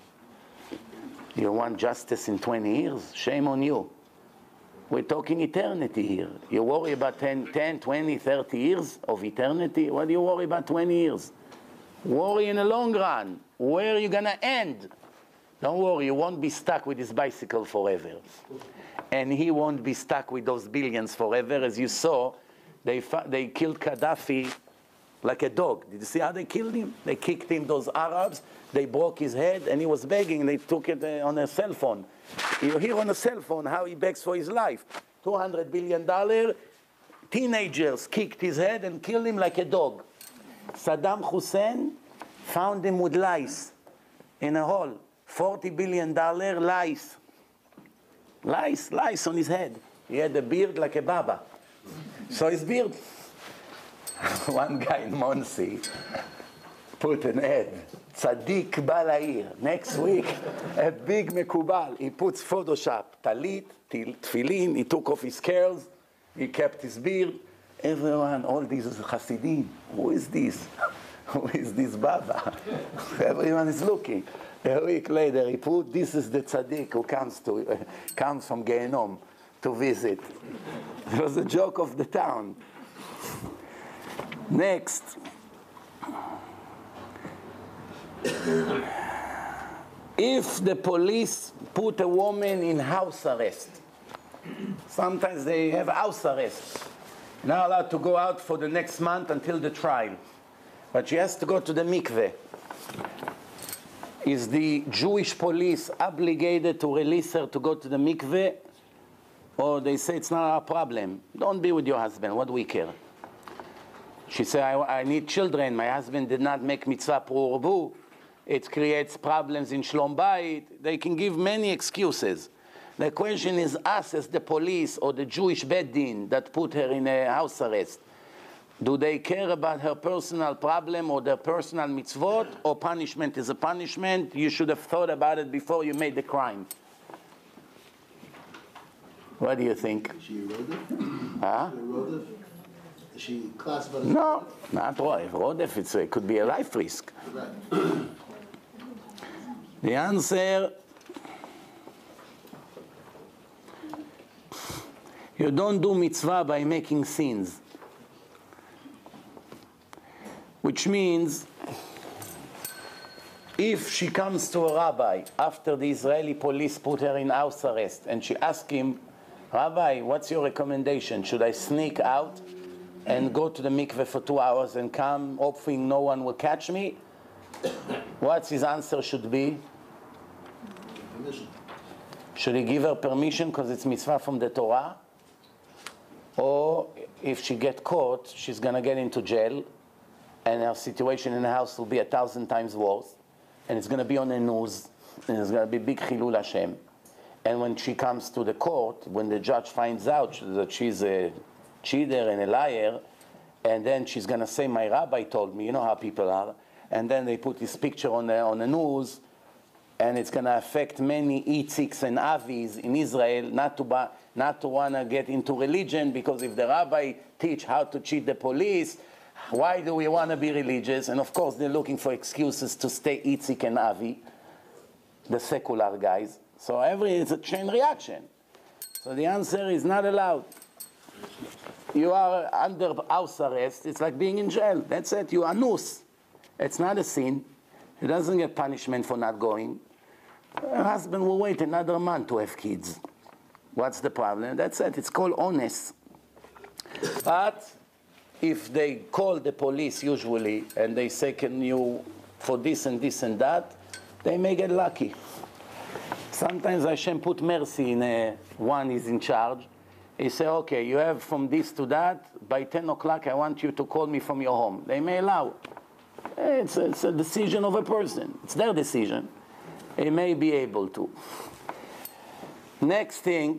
You want justice in 20 years? Shame on you. We're talking eternity here. You worry about 10, 20, 30 years of eternity? What do you worry about 20 years? Worry in the long run. Where are you going to end? Don't worry, you won't be stuck with this bicycle forever. And he won't be stuck with those billions forever. As you saw, they killed Gaddafi like a dog. Did you see how they killed him? They kicked him, those Arabs. They broke his head, and he was begging. They took it on a cell phone. You hear on a cell phone how he begs for his life. $200 billion. Teenagers kicked his head and killed him like a dog. Saddam Hussein found him with lice in a hole. $40 billion lice. Lice on his head. He had a beard like a baba. So his beard. One guy in Monsey put an ad. Tzaddik Balair. Next week, a big mekubal. He puts Photoshop. Talit, tefillin. He took off his curls. He kept his beard. Everyone, all these Hasidim. Who is this? Who is this Baba? Everyone is looking. A week later, he put, this is the tzaddik who comes from Gehenom to visit. It was a joke of the town. Next. If the police put a woman in house arrest, sometimes they have house arrest. Not allowed to go out for the next month until the trial. But she has to go to the mikveh. Is the Jewish police obligated to release her to go to the mikveh? Or they say it's not our problem. Don't be with your husband. What do we care? She said, I need children. My husband did not make mitzvah pru'urbu. It creates problems in shlom bayit. They can give many excuses. The question is us as the police or the Jewish Beit Din that put her in a house arrest. Do they care about her personal problem or their personal mitzvot, or punishment is a punishment? You should have thought about it before you made the crime. What do you think? Is she a rodef? Huh? Is she a rodef? Is she classified as No, not rodef. Rodef, it could be a life risk. Right. The answer, you don't do mitzvah by making sins. Which means, if she comes to a rabbi after the Israeli police put her in house arrest and she asks him, Rabbi, what's your recommendation? Should I sneak out and go to the mikveh for 2 hours and come hoping no one will catch me? What's his answer should be? Permission. Should he give her permission because it's mitzvah from the Torah? Or if she get caught, she's going to get into jail and her situation in the house will be 1,000 times worse, and it's going to be on the news, and it's going to be big chilul Hashem. And when she comes to the court, when the judge finds out that she's a cheater and a liar, and then she's going to say, my rabbi told me, you know how people are, and then they put this picture on the news, and it's going to affect many Itziks and Avis in Israel not to want to get into religion, because if the rabbi teach how to cheat the police, why do we want to be religious? And of course, they're looking for excuses to stay Itzik and Avi, the secular guys. So it's a chain reaction. So the answer is not allowed. You are under house arrest. It's like being in jail. That's it. You are anus. It's not a sin. He doesn't get punishment for not going. Her husband will wait another month to have kids. What's the problem? That's it. It's called honest. But if they call the police usually and they say, can you, for this and this and that, they may get lucky. Sometimes Hashem put mercy in one is in charge. He say, okay, you have from this to that, by 10 o'clock I want you to call me from your home. They may allow. It's a decision of a person. It's their decision. They may be able to. Next thing,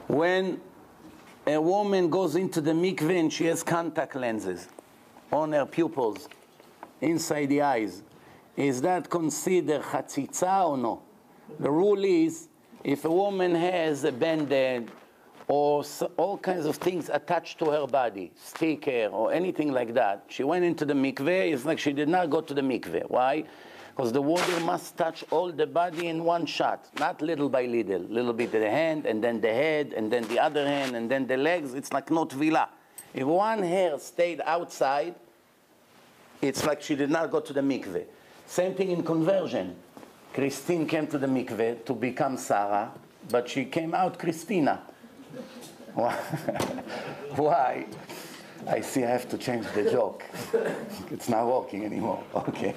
when a woman goes into the mikveh and she has contact lenses on her pupils, inside the eyes, is that considered chatzitza or no? The rule is, if a woman has a band-aid or all kinds of things attached to her body, sticker or anything like that, she went into the mikveh, it's like she did not go to the mikveh. Why? Because the water must touch all the body in one shot, not little by little. Little bit the hand, and then the head, and then the other hand, and then the legs. It's like no tvila. If one hair stayed outside, it's like she did not go to the mikveh. Same thing in conversion. Christine came to the mikveh to become Sarah, but she came out Christina. Why? I see I have to change the joke. It's not working anymore. Okay.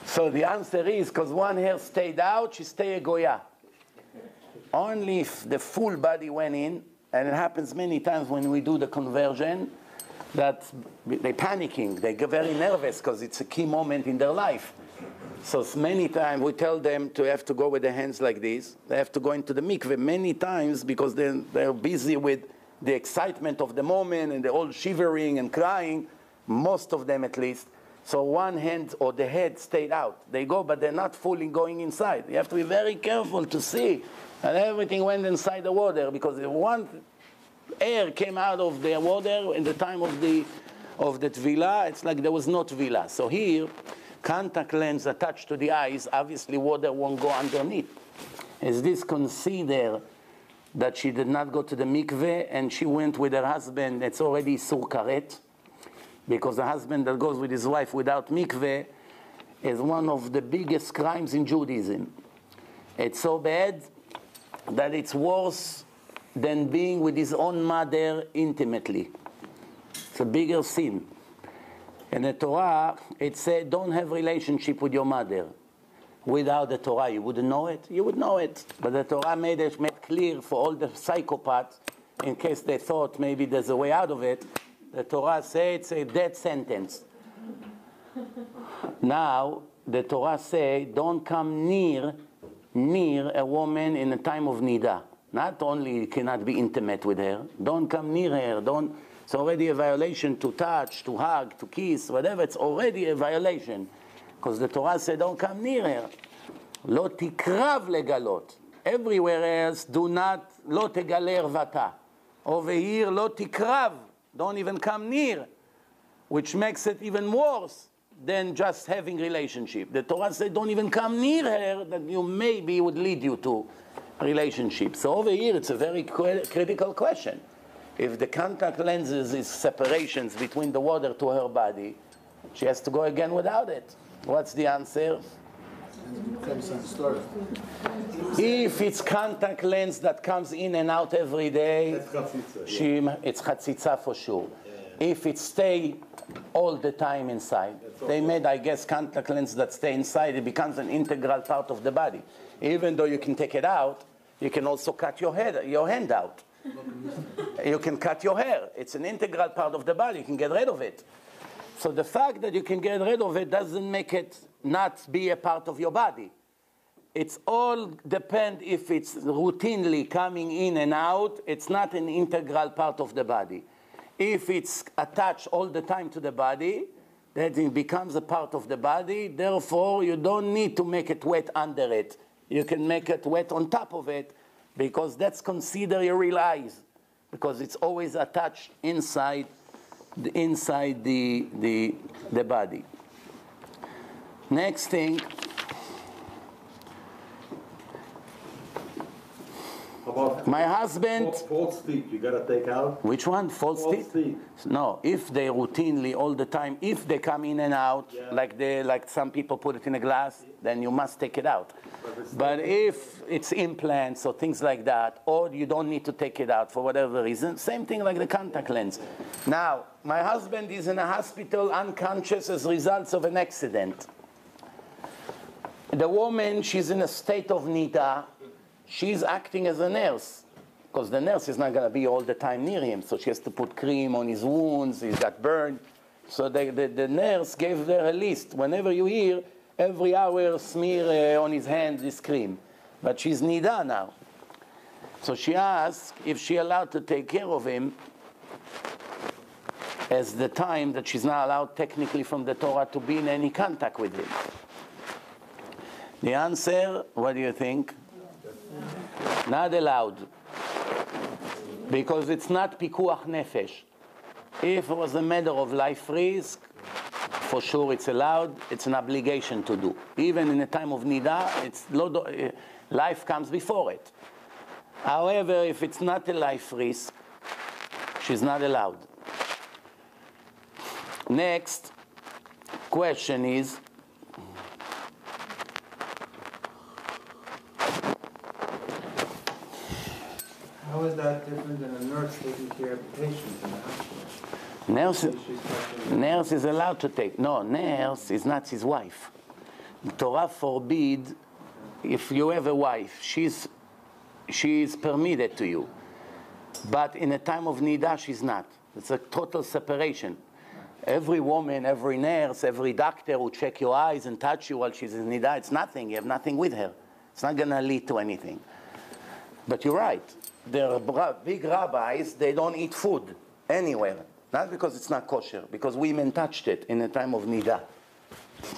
So the answer is, because one hair stayed out, she stayed a goya. Only if the full body went in, and it happens many times when we do the conversion, that they're panicking, they get very nervous because it's a key moment in their life. So many times we tell them to have to go with their hands like this. They have to go into the mikveh many times because they're busy with the excitement of the moment and they're all shivering and crying, most of them at least. So one hand or the head stayed out. They go, but they're not fully going inside. You have to be very careful to see that everything went inside the water, because if one air came out of the water in the time of the tvila, it's like there was no tvila. So here, contact lens attached to the eyes, obviously water won't go underneath. Is this considered that she did not go to the mikveh and she went with her husband? It's already sur karet, because the husband that goes with his wife without mikveh is one of the biggest crimes in Judaism. It's so bad that it's worse than being with his own mother intimately. It's a bigger sin. In the Torah, it said, don't have relationship with your mother. Without the Torah, you wouldn't know it? You would know it. But the Torah made clear clear for all the psychopaths, in case they thought maybe there's a way out of it. The Torah says it's a death sentence. Now, the Torah says don't come near a woman in a time of nida. Not only you cannot be intimate with her, don't come near her. It's already a violation to touch, to hug, to kiss, whatever. It's already a violation. Because the Torah said don't come near her. לא תקרב לגלות. Everywhere else, do not, לא תגלה ערוותה. Over here, לא תקרב. Don't even come near. Which makes it even worse than just having relationship. The Torah said don't even come near her, that you maybe would lead you to relationship. So over here, it's a very critical question. If the contact lenses is separations between the water to her body, she has to go again without it. What's the answer? If it's contact lens that comes in and out every day, it's chatzitza for sure. If it stay all the time inside, they made, I guess, contact lens that stay inside, it becomes an integral part of the body. Even though you can take it out, you can also cut your hand out. You can cut your hair. It's an integral part of the body. You can get rid of it. So the fact that you can get rid of it doesn't make it not be a part of your body. It's all depend if it's routinely coming in and out, it's not an integral part of the body. If it's attached all the time to the body, then it becomes a part of the body. Therefore, you don't need to make it wet under it. You can make it wet on top of it, because that's considered your real eyes, because it's always attached inside the body. Next thing. About my husband. False teeth, you gotta take out. Which one? False teeth? No, if they routinely all the time, if they come in and out, like some people put it in a glass, then you must take it out. But if it's implants or things like that, or you don't need to take it out for whatever reason, same thing like the contact lens. Now, my husband is in a hospital unconscious as a result of an accident. The woman, she's in a state of nida. She's acting as a nurse, because the nurse is not going to be all the time near him, so she has to put cream on his wounds, he's got burned. So the nurse gave her a list. Whenever you hear, every hour smear on his hand this cream. But she's nida now. So she asked if she allowed to take care of him as the time that she's not allowed technically from the Torah to be in any contact with him. The answer, what do you think? Not allowed. Because it's not pikuach nefesh. If it was a matter of life risk, for sure it's allowed. It's an obligation to do. Even in a time of nida, life comes before it. However, if it's not a life risk, she's not allowed. Next question is, how is that different than a nurse taking care of the patient in the hospital? Nurse is allowed to take. No, nurse is not his wife. Torah forbid, if you have a wife, she is permitted to you. But in a time of nida, she's not. It's a total separation. Every woman, every nurse, every doctor will check your eyes and touch you while she's in nida. It's nothing. You have nothing with her. It's not going to lead to anything. But you're right. The big rabbis, they don't eat food anywhere. Not because it's not kosher, because women touched it in a time of nida.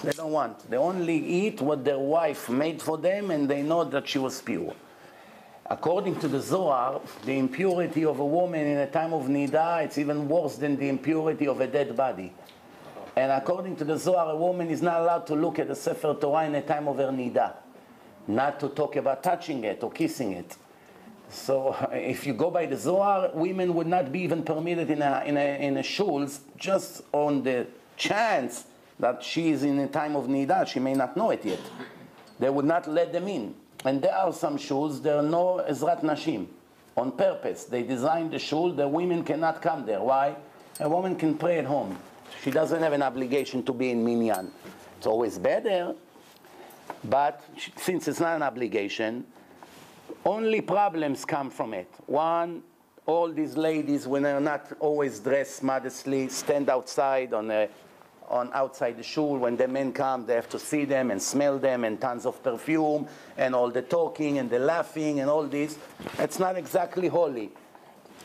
They don't want. They only eat what their wife made for them, and they know that she was pure. According to the Zohar, the impurity of a woman in a time of nida, it's even worse than the impurity of a dead body. And according to the Zohar, a woman is not allowed to look at the Sefer Torah in a time of her nida. Not to talk about touching it or kissing it. So if you go by the Zohar, women would not be even permitted in a shuls, just on the chance that she is in a time of nida. She may not know it yet. They would not let them in. And there are some shuls, there are no ezrat nashim. On purpose, they designed the shul, the women cannot come there. Why? A woman can pray at home. She doesn't have an obligation to be in minyan. It's always better, but since it's not an obligation, Only problems come from it. One, all these ladies, when they're not always dressed modestly, stand outside on outside the shul. When the men come, they have to see them and smell them and tons of perfume and all the talking and the laughing and all this. It's not exactly holy.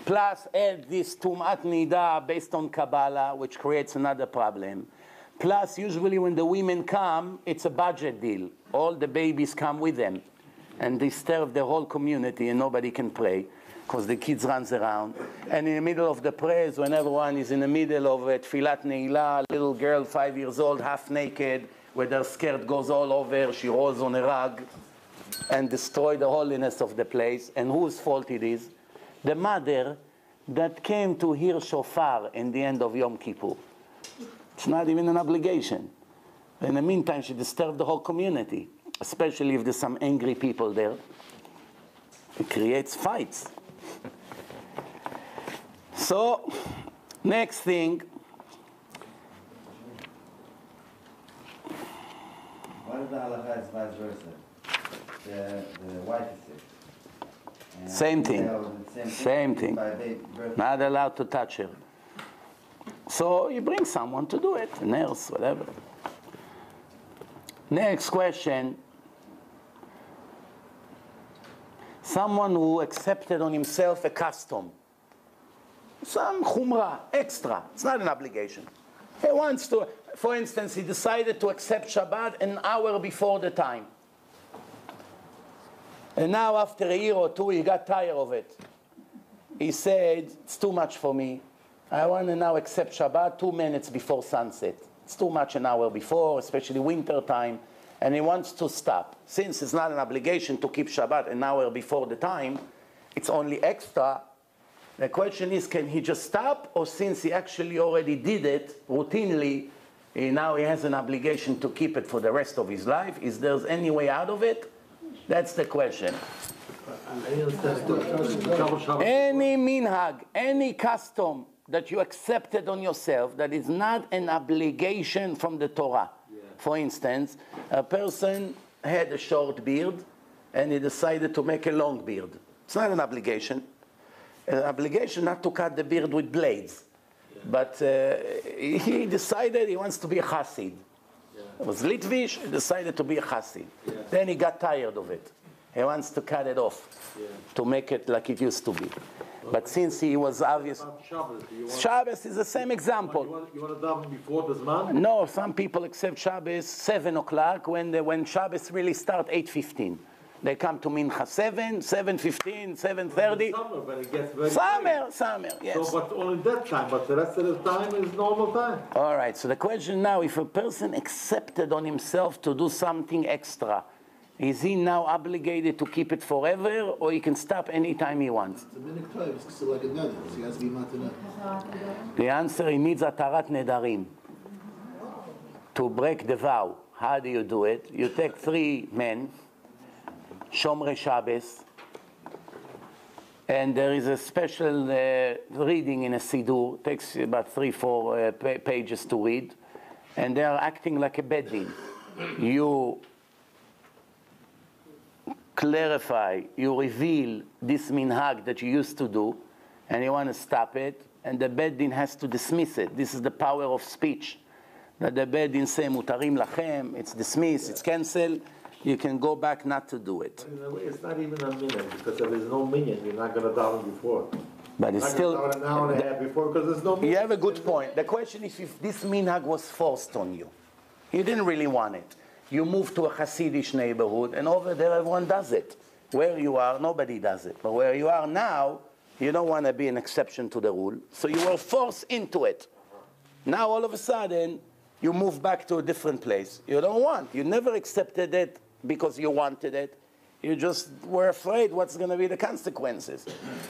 Plus, add this tumat nida based on Kabbalah, which creates another problem. Plus, usually when the women come, it's a budget deal. All the babies come with them. And they disturb the whole community and nobody can pray because the kids runs around. And in the middle of the prayers, when everyone is in the middle of a tfilat ne'ilah, a little girl, 5 years old, half naked, with her skirt goes all over, she rolls on a rug and destroy the holiness of the place. And whose fault it is? The mother that came to hear shofar in the end of Yom Kippur. It's not even an obligation. In the meantime, she disturbed the whole community, especially if there's some angry people there. It creates fights. So, next thing. What if the halacha is vice versa? The wife is sick. Same thing. Same thing. Not allowed to touch her. So you bring someone to do it, a nurse, whatever. Next question. Someone who accepted on himself a custom. Some chumrah, extra. It's not an obligation. He wants to, for instance, he decided to accept Shabbat an hour before the time. And now after a year or two, he got tired of it. He said, it's too much for me. I want to now accept Shabbat 2 minutes before sunset. It's too much an hour before, especially winter time. And he wants to stop. Since it's not an obligation to keep Shabbat an hour before the time, it's only extra. The question is, can he just stop? Or since he actually already did it routinely, now he has an obligation to keep it for the rest of his life? Is there any way out of it? That's the question. Any minhag, any custom that you accepted on yourself that is not an obligation from the Torah. For instance, a person had a short beard and he decided to make a long beard. It's not an obligation. An obligation not to cut the beard with blades. But he decided he wants to be a chassid. It was Litvish, he decided to be a chassid. Then he got tired of it. He wants to cut it off to make it like it used to be. But since he was obvious, Shabbos is the same example. You want to daven before the Zman? No, some people accept Shabbos 7 o'clock when Shabbos really start 8:15. They come to Mincha 7, 7:15, 7:30. Summer, when it gets very Summer, yes. So, but only that time, but the rest of the time is normal time. All right, so the question now, if a person accepted on himself to do something extra, is he now obligated to keep it forever, or he can stop anytime he wants? It's like a neder, so he has to be matanah. The answer is atarat nedarim. To break the vow. How do you do it? You take 3 men, Shomrei Shabbos, and there is a special reading in a siddur. It takes about 3-4 pages to read, and they are acting like a beddin. You clarify, you reveal this minhag that you used to do, and you want to stop it, and the beddin has to dismiss it. This is the power of speech. That the beddin say, mutarim lachem, it's dismissed, it's cancelled. You can go back not to do it. In a way, it's not even a minyan, because if there's no minyan, you're not going to daven before. But it's still an hour and a half before, because there's no minyan. You have a good point. The question is if this minhag was forced on you. You didn't really want it. You moved to a Hasidish neighborhood, and over there everyone does it. Where you are, nobody does it. But where you are now, you don't want to be an exception to the rule. So you were forced into it. Now all of a sudden, you move back to a different place. You don't want. You never accepted it because you wanted it. You just were afraid what's going to be the consequences.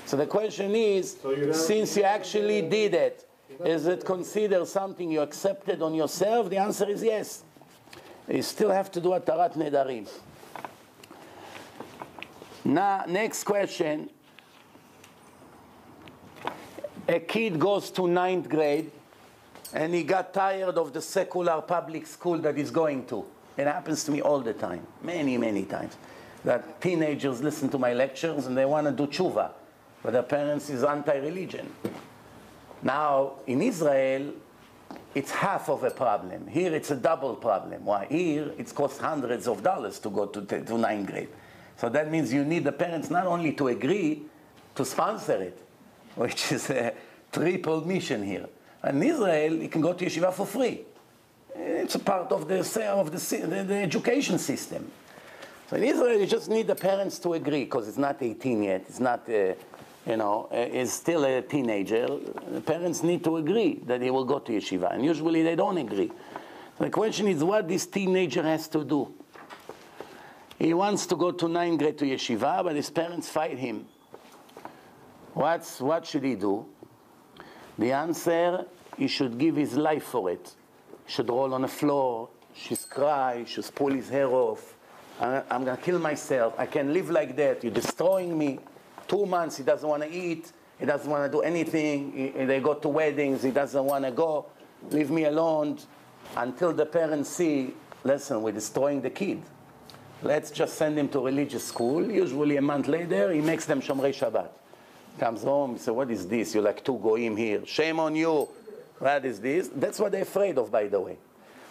So the question is, since you actually did it, is it considered something you accepted on yourself? The answer is yes. You still have to do atarat nedarim. Now, next question. A kid goes to 9th grade, and he got tired of the secular public school that he's going to. It happens to me all the time, many, many times. that teenagers listen to my lectures and they want to do tshuva, but their parents is anti-religion. Now, in Israel, it's half of a problem. Here, it's a double problem. Why? Here, it costs hundreds of dollars to go to 9th grade. So that means you need the parents not only to agree, to sponsor it, which is a triple mission here. In Israel, you can go to yeshiva for free. It's a part of the education system. So in Israel, you just need the parents to agree, because it's not 18 yet. It's not, is still a teenager. The parents need to agree that he will go to yeshiva, and usually they don't agree. So the question is what this teenager has to do. He wants to go to 9th grade to yeshiva, but his parents fight him. What should he do? The answer, he should give his life for it. He should roll on the floor, he should cry, he should pull his hair off. I'm going to kill myself. I can't live like that. You're destroying me. 2 months, he doesn't want to eat. He doesn't want to do anything. They go to weddings. He doesn't want to go. Leave me alone. Until the parents see, listen, we're destroying the kid. Let's just send him to religious school. Usually a month later, he makes them Shomrei Shabbat. Comes home, he says, what is this? You're like 2 goyim here. Shame on you. What is this? That's what they're afraid of, by the way.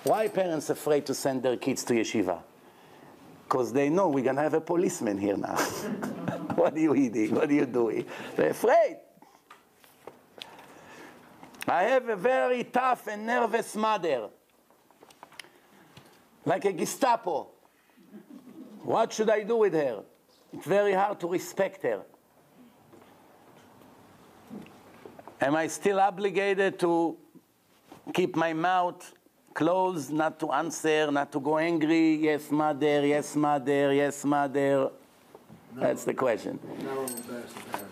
Why are parents afraid to send their kids to yeshiva? Because they know we're going to have a policeman here now. What are you eating? What are you doing? They're afraid. I have a very tough and nervous mother. Like a Gestapo. What should I do with her? It's very hard to respect her. Am I still obligated to keep my mouth closed, not to answer, not to go angry? Yes, mother, yes, mother, yes, mother. No, that's the question. You're not allowed to embarrass the parent.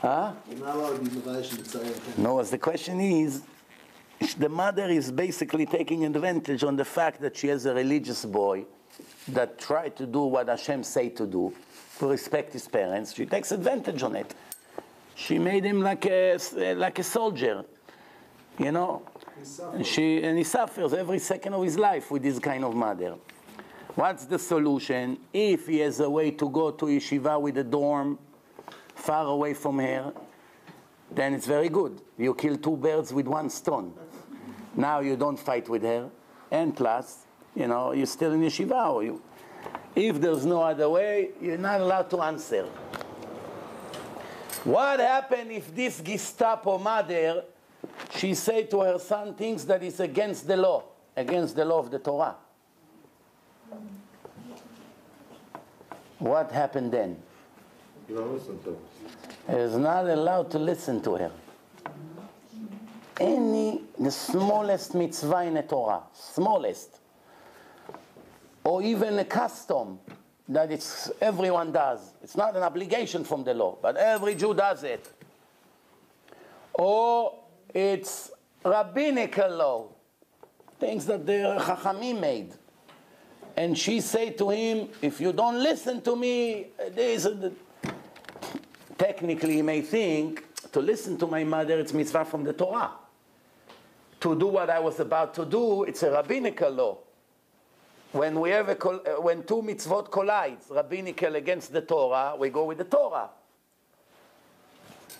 Huh? You're not allowed to be embarrassed to say anything. No, the question is, the mother is basically taking advantage on the fact that she has a religious boy that tried to do what Hashem say to do, to respect his parents. She takes advantage on it. She made him like a soldier, you know. And he suffers every second of his life with this kind of mother. What's the solution? If he has a way to go to yeshiva with a dorm far away from her, then it's very good. You kill 2 birds with 1 stone. Now you don't fight with her, and plus, you're still in yeshiva. If there's no other way, you're not allowed to answer. What happened if this Gestapo mother, she say to her son things that is against the law of the Torah? What happened then? You don't listen to her. He is not allowed to listen to her. The smallest mitzvah in the Torah, smallest, or even a custom that everyone does. It's not an obligation from the law, but every Jew does it. Or it's rabbinical law, things that the Chachamim made. And she say to him, if you don't listen to me, technically he may think, to listen to my mother, it's mitzvah from the Torah. To do what I was about to do, it's a rabbinical law. When 2 mitzvot collides, rabbinical against the Torah, we go with the Torah.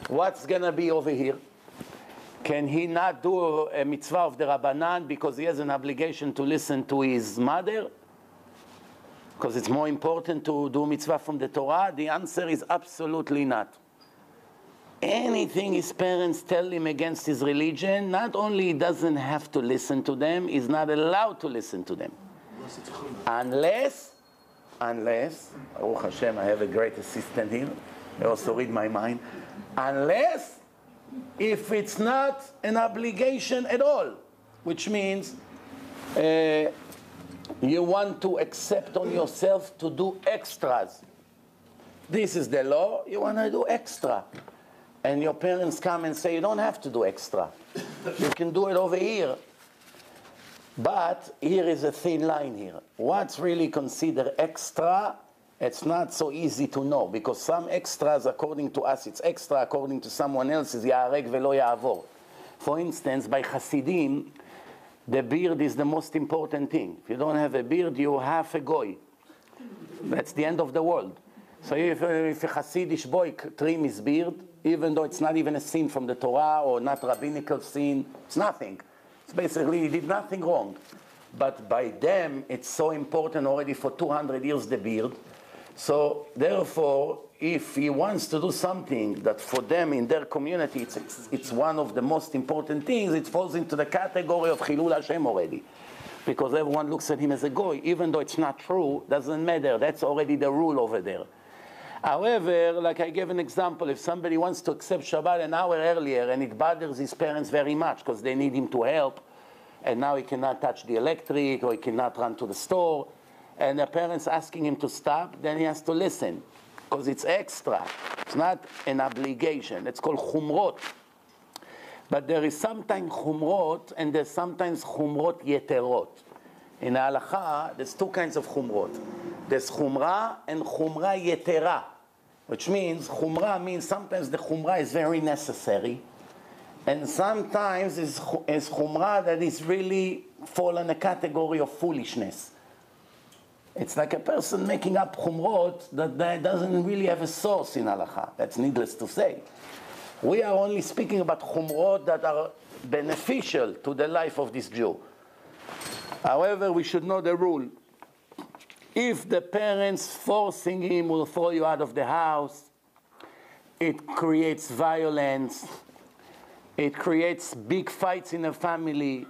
What's going to be over here? Can he not do a mitzvah of the Rabbanan because he has an obligation to listen to his mother? Because it's more important to do mitzvah from the Torah? The answer is absolutely not. Anything his parents tell him against his religion, not only he doesn't have to listen to them, he's not allowed to listen to them. Unless, Baruch Hashem, I have a great assistant here, they also read my mind, unless if it's not an obligation at all, which means you want to accept on yourself to do extras. This is the law, you want to do extra. And your parents come and say, you don't have to do extra. You can do it over here. But here is a thin line here. What's really considered extra, it's not so easy to know. Because some extras, according to us, it's extra. According to someone else, is יהרג ולא יעבור. For instance, by Hasidim, the beard is the most important thing. If you don't have a beard, you're half a goy. That's the end of the world. So if a Hasidish boy trim his beard, even though it's not even a sin from the Torah or not rabbinical sin, it's nothing. It's basically he did nothing wrong. But by them, it's so important already for 200 years, the beard. So therefore, if he wants to do something that for them in their community, it's one of the most important things, it falls into the category of Chilul Hashem already. Because everyone looks at him as a goy, even though it's not true, doesn't matter. That's already the rule over there. However, like I gave an example, if somebody wants to accept Shabbat an hour earlier and it bothers his parents very much because they need him to help, and now he cannot touch the electric or he cannot run to the store, and the parents asking him to stop, then he has to listen because it's extra. It's not an obligation. It's called chumrot. But there is sometimes chumrot and there's sometimes chumrot yeterot. In the halacha, there's two kinds of chumrot. There's chumra and chumra yetera, which means chumra means sometimes the chumra is very necessary, and sometimes is chumra that is really fall in a category of foolishness. It's like a person making up chumrot that doesn't really have a source in halacha. That's needless to say. We are only speaking about chumrot that are beneficial to the life of this Jew. However, we should know the rule. If the parents forcing him will throw you out of the house, it creates violence, it creates big fights in a family,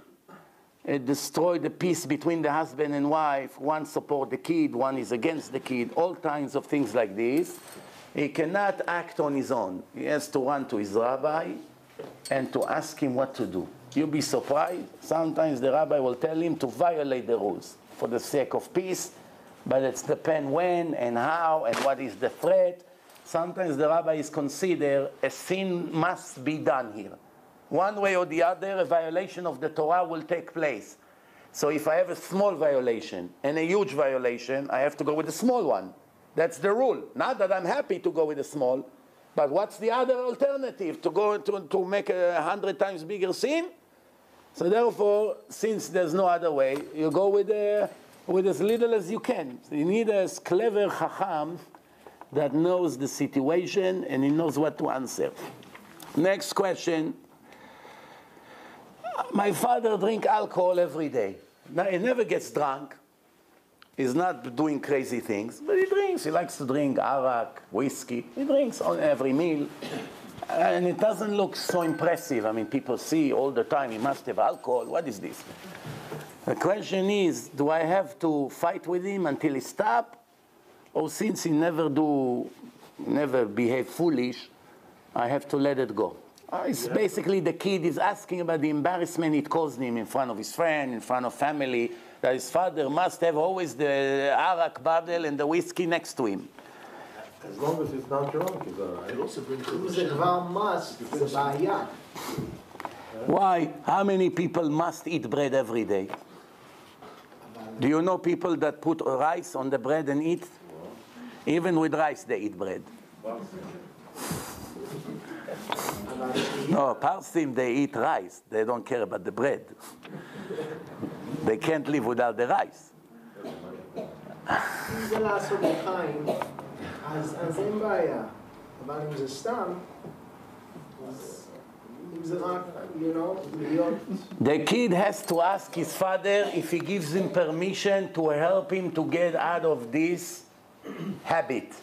it destroys the peace between the husband and wife, one support the kid, one is against the kid, all kinds of things like this. He cannot act on his own. He has to run to his rabbi and to ask him what to do. You'll be surprised. Sometimes the rabbi will tell him to violate the rules for the sake of peace, but it depends when and how and what is the threat. Sometimes the rabbi is considered a sin must be done here. One way or the other, a violation of the Torah will take place. So if I have a small violation and a huge violation, I have to go with the small one. That's the rule. Not that I'm happy to go with the small, but what's the other alternative? To go to make 100 times bigger sin? So therefore, since there's no other way, you go with as little as you can. So you need a clever chacham that knows the situation and he knows what to answer. Next question. My father drinks alcohol every day. Now, he never gets drunk. He's not doing crazy things, but he drinks. He likes to drink arak, whiskey. He drinks on every meal. And it doesn't look so impressive. I mean, people see all the time, he must have alcohol. What is this? The question is, do I have to fight with him until he stops? Or since he never behave foolish, I have to let it go? It's basically the kid is asking about the embarrassment it caused him in front of his friend, in front of family, that his father must have always the arak bottle and the whiskey next to him. As long as he's not drunk, he's all right. Why? How many people must eat bread every day? Do you know people that put rice on the bread and eat? Even with rice, they eat bread. No, Parsim, they eat rice. They don't care about the bread. They can't live without the rice. אז אין בעיה, אבל אם זה סתם, אם זה רק, להיות... The kid has to ask his father if he gives him permission to help him to get out of this habit.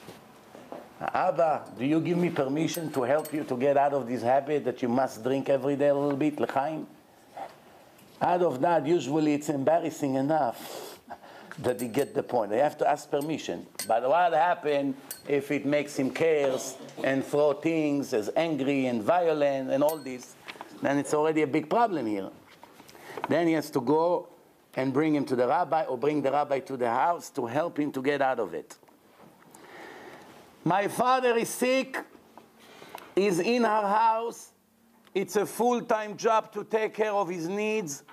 Abba, do you give me permission to help you to get out of this habit that you must drink every day a little bit, l'chaim? Out of that, usually it's embarrassing enough that they get the point. They have to ask permission. But what happens if it makes him curse and throw things as angry and violent and all this? Then it's already a big problem here. Then he has to go and bring him to the rabbi or bring the rabbi to the house to help him to get out of it. My father is sick. He's in our house. It's a full-time job to take care of his needs.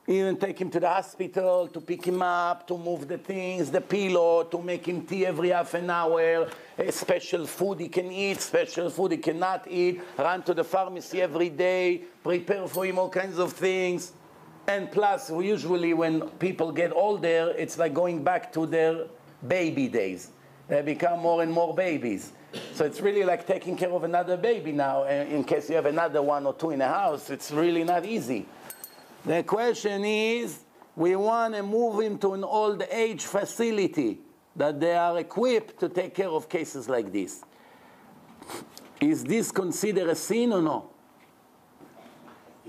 Even take him to the hospital, to pick him up, to move the things, the pillow, to make him tea every half an hour, special food he can eat, special food he cannot eat, run to the pharmacy every day, prepare for him all kinds of things. And plus, usually when people get older, it's like going back to their baby days. They become more and more babies. So it's really like taking care of another baby now. In case you have another one or two in the house, it's really not easy. The question is, we want to move him to an old age facility that they are equipped to take care of cases like this. Is this considered a sin or no?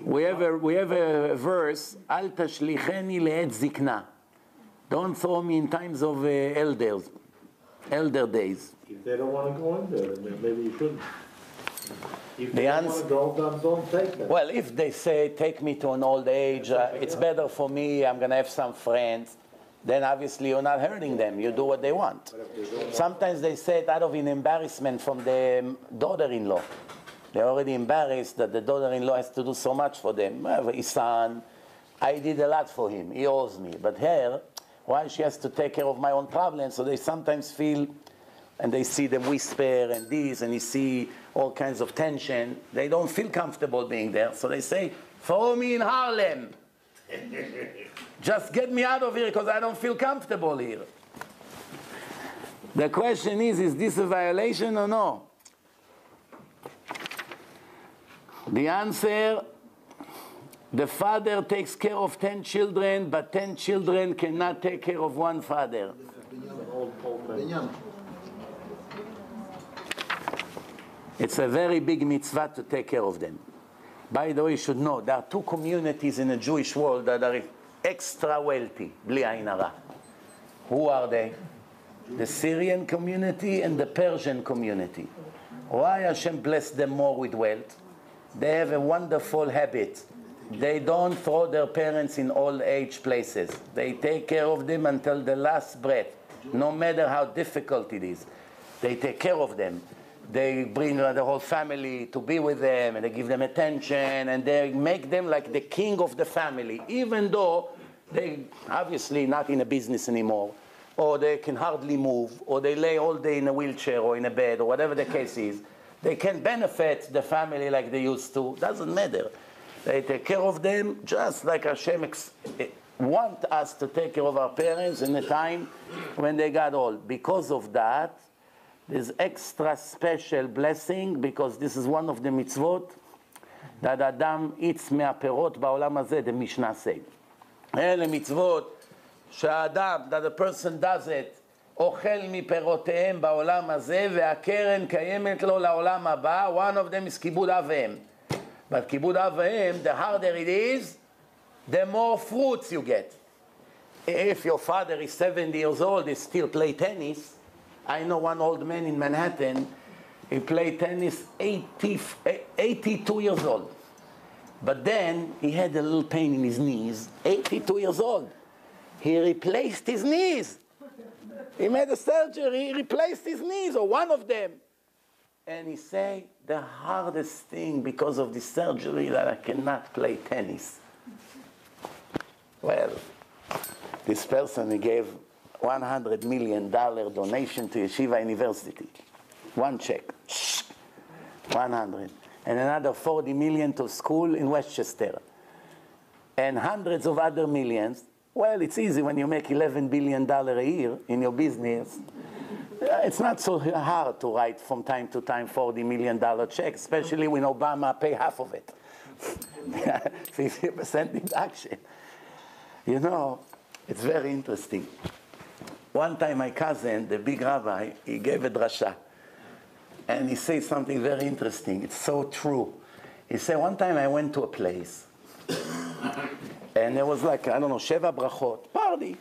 We have a verse, Al tashlicheni le'et zikna. Don't throw me in times of elder days. If they don't want to go in there, then maybe you shouldn't. If The they don't ans- want to go, then don't take them. Well, if they say, take me to an old age, it's better for me, I'm going to have some friends, then obviously you're not hurting them. You do what they want. Sometimes they say it out of an embarrassment from the daughter-in-law. They're already embarrassed that the daughter-in-law has to do so much for them. His son, I did a lot for him. He owes me. But her, why she has to take care of my own problems? So they sometimes feel, and they see them whisper and this, and you see all kinds of tension. They don't feel comfortable being there. So they say, throw me in Harlem. Just get me out of here because I don't feel comfortable here. The question is this a violation or no? The answer, the father takes care of 10 children, but 10 children cannot take care of one father. It's a very big mitzvah to take care of them. By the way, you should know, there are two communities in the Jewish world that are extra wealthy, bli ayin hara. Who are they? The Syrian community and the Persian community. Why Hashem blessed them more with wealth? They have a wonderful habit. They don't throw their parents in old age places. They take care of them until the last breath, no matter how difficult it is. They take care of them. They bring the whole family to be with them, and they give them attention, and they make them like the king of the family, even though they obviously not in a business anymore, or they can hardly move, or they lay all day in a wheelchair or in a bed, or whatever the case is. They can benefit the family like they used to. Doesn't matter. They take care of them just like Hashem want us to take care of our parents in the time when they got old. Because of that, there's extra special blessing, because this is one of the mitzvot that Adam eats מהפירות בעולם הזה, the Mishnah say. אלה מצוות שהאדם, that the person does it, אוכל מפירותיהם בעולם הזה, והקרן קיימת לו לעולם הבא. One of them is כיבוד אב ואם. But כיבוד אב ואם, the harder it is, the more fruits you get. If your father is 70 years old, he still play tennis. I know one old man in Manhattan, he played tennis 82 years old. But then he had a little pain in his knees, 82 years old. He replaced his knees. He made a surgery, he replaced his knees, or one of them. And he said, the hardest thing because of the surgery that I cannot play tennis. Well, this person, he gave $100 million donation to Yeshiva University. One check, 100. And another 40 million to school in Westchester. And hundreds of other millions. Well, it's easy when you make $11 billion a year in your business. It's not so hard to write from time to time $40 million check, especially when Obama pay half of it. 50% deduction. You know, it's very interesting. One time my cousin, the big rabbi, he gave a drasha. And he said something very interesting. It's so true. He said, one time I went to a place. And there was like, I don't know, Sheva Brachot, party.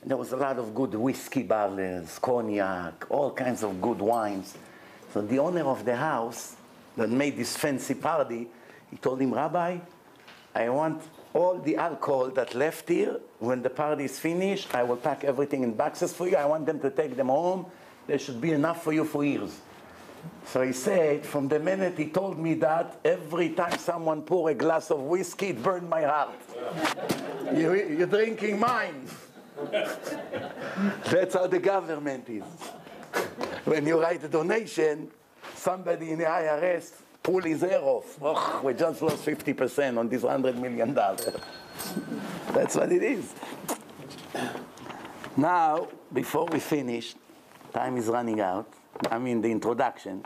And there was a lot of good whiskey bottles, cognac, all kinds of good wines. So the owner of the house that made this fancy party, he told him, Rabbi, I want all the alcohol that left here. When the party is finished, I will pack everything in boxes for you. I want them to take them home. There should be enough for you for years. So he said, from the minute he told me that, every time someone poured a glass of whiskey, it burned my heart. You're drinking mine. That's how the government is. When you write a donation, somebody in the IRS pull his hair off. Oh, we just lost 50% on this $100 million. That's what it is. Now, before we finish, time is running out. I mean, the introduction.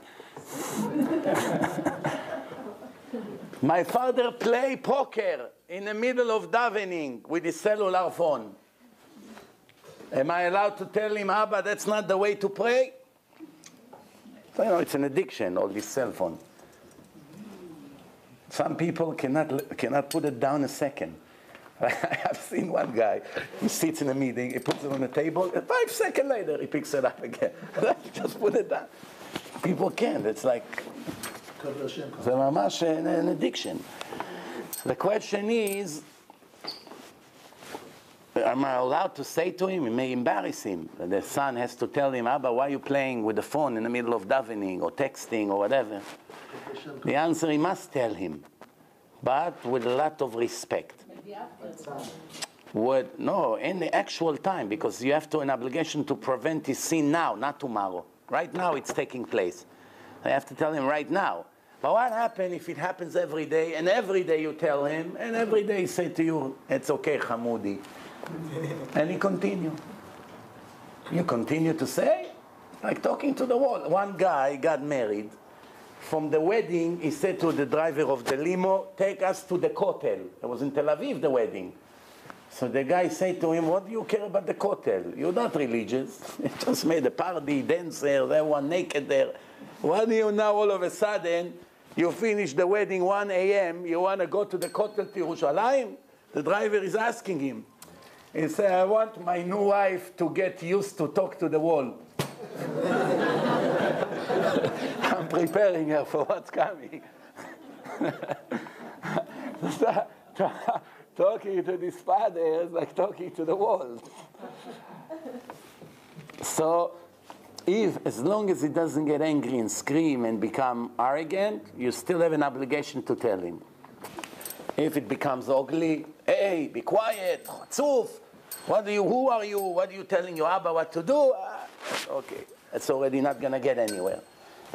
My father play poker in the middle of davening with his cellular phone. Am I allowed to tell him, Abba, that's not the way to pray? So, it's an addiction, all this cell phone. Some people cannot put it down a second. I have seen one guy, he sits in a meeting, he puts it on the table, and 5 seconds later he picks it up again. Just put it down. People can't. It's like, it's an addiction. The question is, am I allowed to say to him? It may embarrass him. The son has to tell him, Abba, why are you playing with the phone in the middle of davening or texting or whatever? The answer, he must tell him, but with a lot of respect. No, in the actual time, because you have an obligation to prevent his sin now, not tomorrow. Right now it's taking place. I have to tell him right now. But what happens if it happens every day, and every day you tell him, and every day he say to you, it's okay, Hamoudi. And he continue. You continue to say, like talking to the wall. One guy got married. From the wedding, he said to the driver of the limo, take us to the kotel. It was in Tel Aviv, the wedding. So the guy said to him, what do you care about the kotel? You're not religious. You just made a party, dancers, everyone naked there. What do you now all of a sudden, you finish the wedding 1 a.m., you want to go to the kotel to Yerushalayim? The driver is asking him. He said, I want my new wife to get used to talk to the wall. I'm preparing her for what's coming. Talking to this father is like talking to the wall. So, as long as he doesn't get angry and scream and become arrogant, you still have an obligation to tell him. If it becomes ugly, hey, be quiet, tzuf. Who are you? What are you telling your Abba what to do? Okay, it's already not going to get anywhere.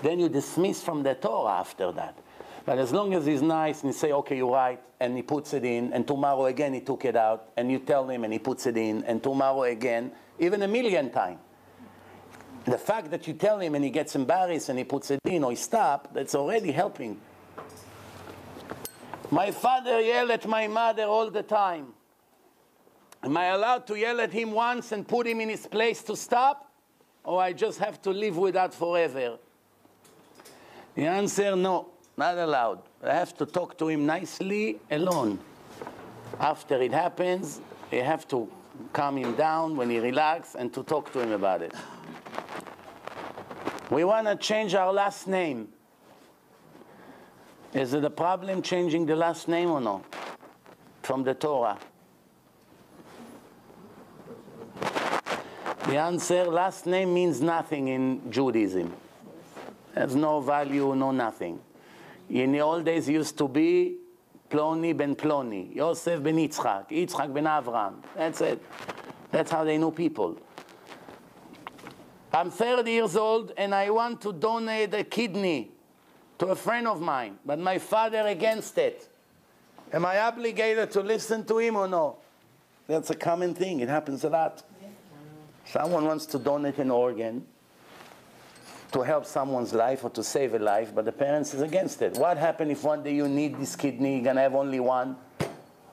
Then you dismiss from the Torah after that. But as long as he's nice and you say, okay, you're right, and he puts it in, and tomorrow again he took it out, and you tell him and he puts it in, and tomorrow again, even 1,000,000 times. The fact that you tell him and he gets embarrassed and he puts it in or he stops, that's already helping. My father yelled at my mother all the time. Am I allowed to yell at him once and put him in his place to stop? Or I just have to live with that forever? The answer, no, not allowed. I have to talk to him nicely, alone. After it happens, you have to calm him down when he relaxes and to talk to him about it. We want to change our last name. Is it a problem changing the last name or no? From the Torah. The answer, last name means nothing in Judaism. There's no value, no nothing. In the old days, it used to be Ploni ben Ploni, Yosef ben Yitzchak, Yitzchak ben Avram. That's it. That's how they knew people. I'm 30 years old and I want to donate a kidney to a friend of mine, but my father against it. Am I obligated to listen to him or no? That's a common thing. It happens a lot. Someone wants to donate an organ to help someone's life or to save a life, but the parents is against it. What happens if one day you need this kidney, you're going to have only one?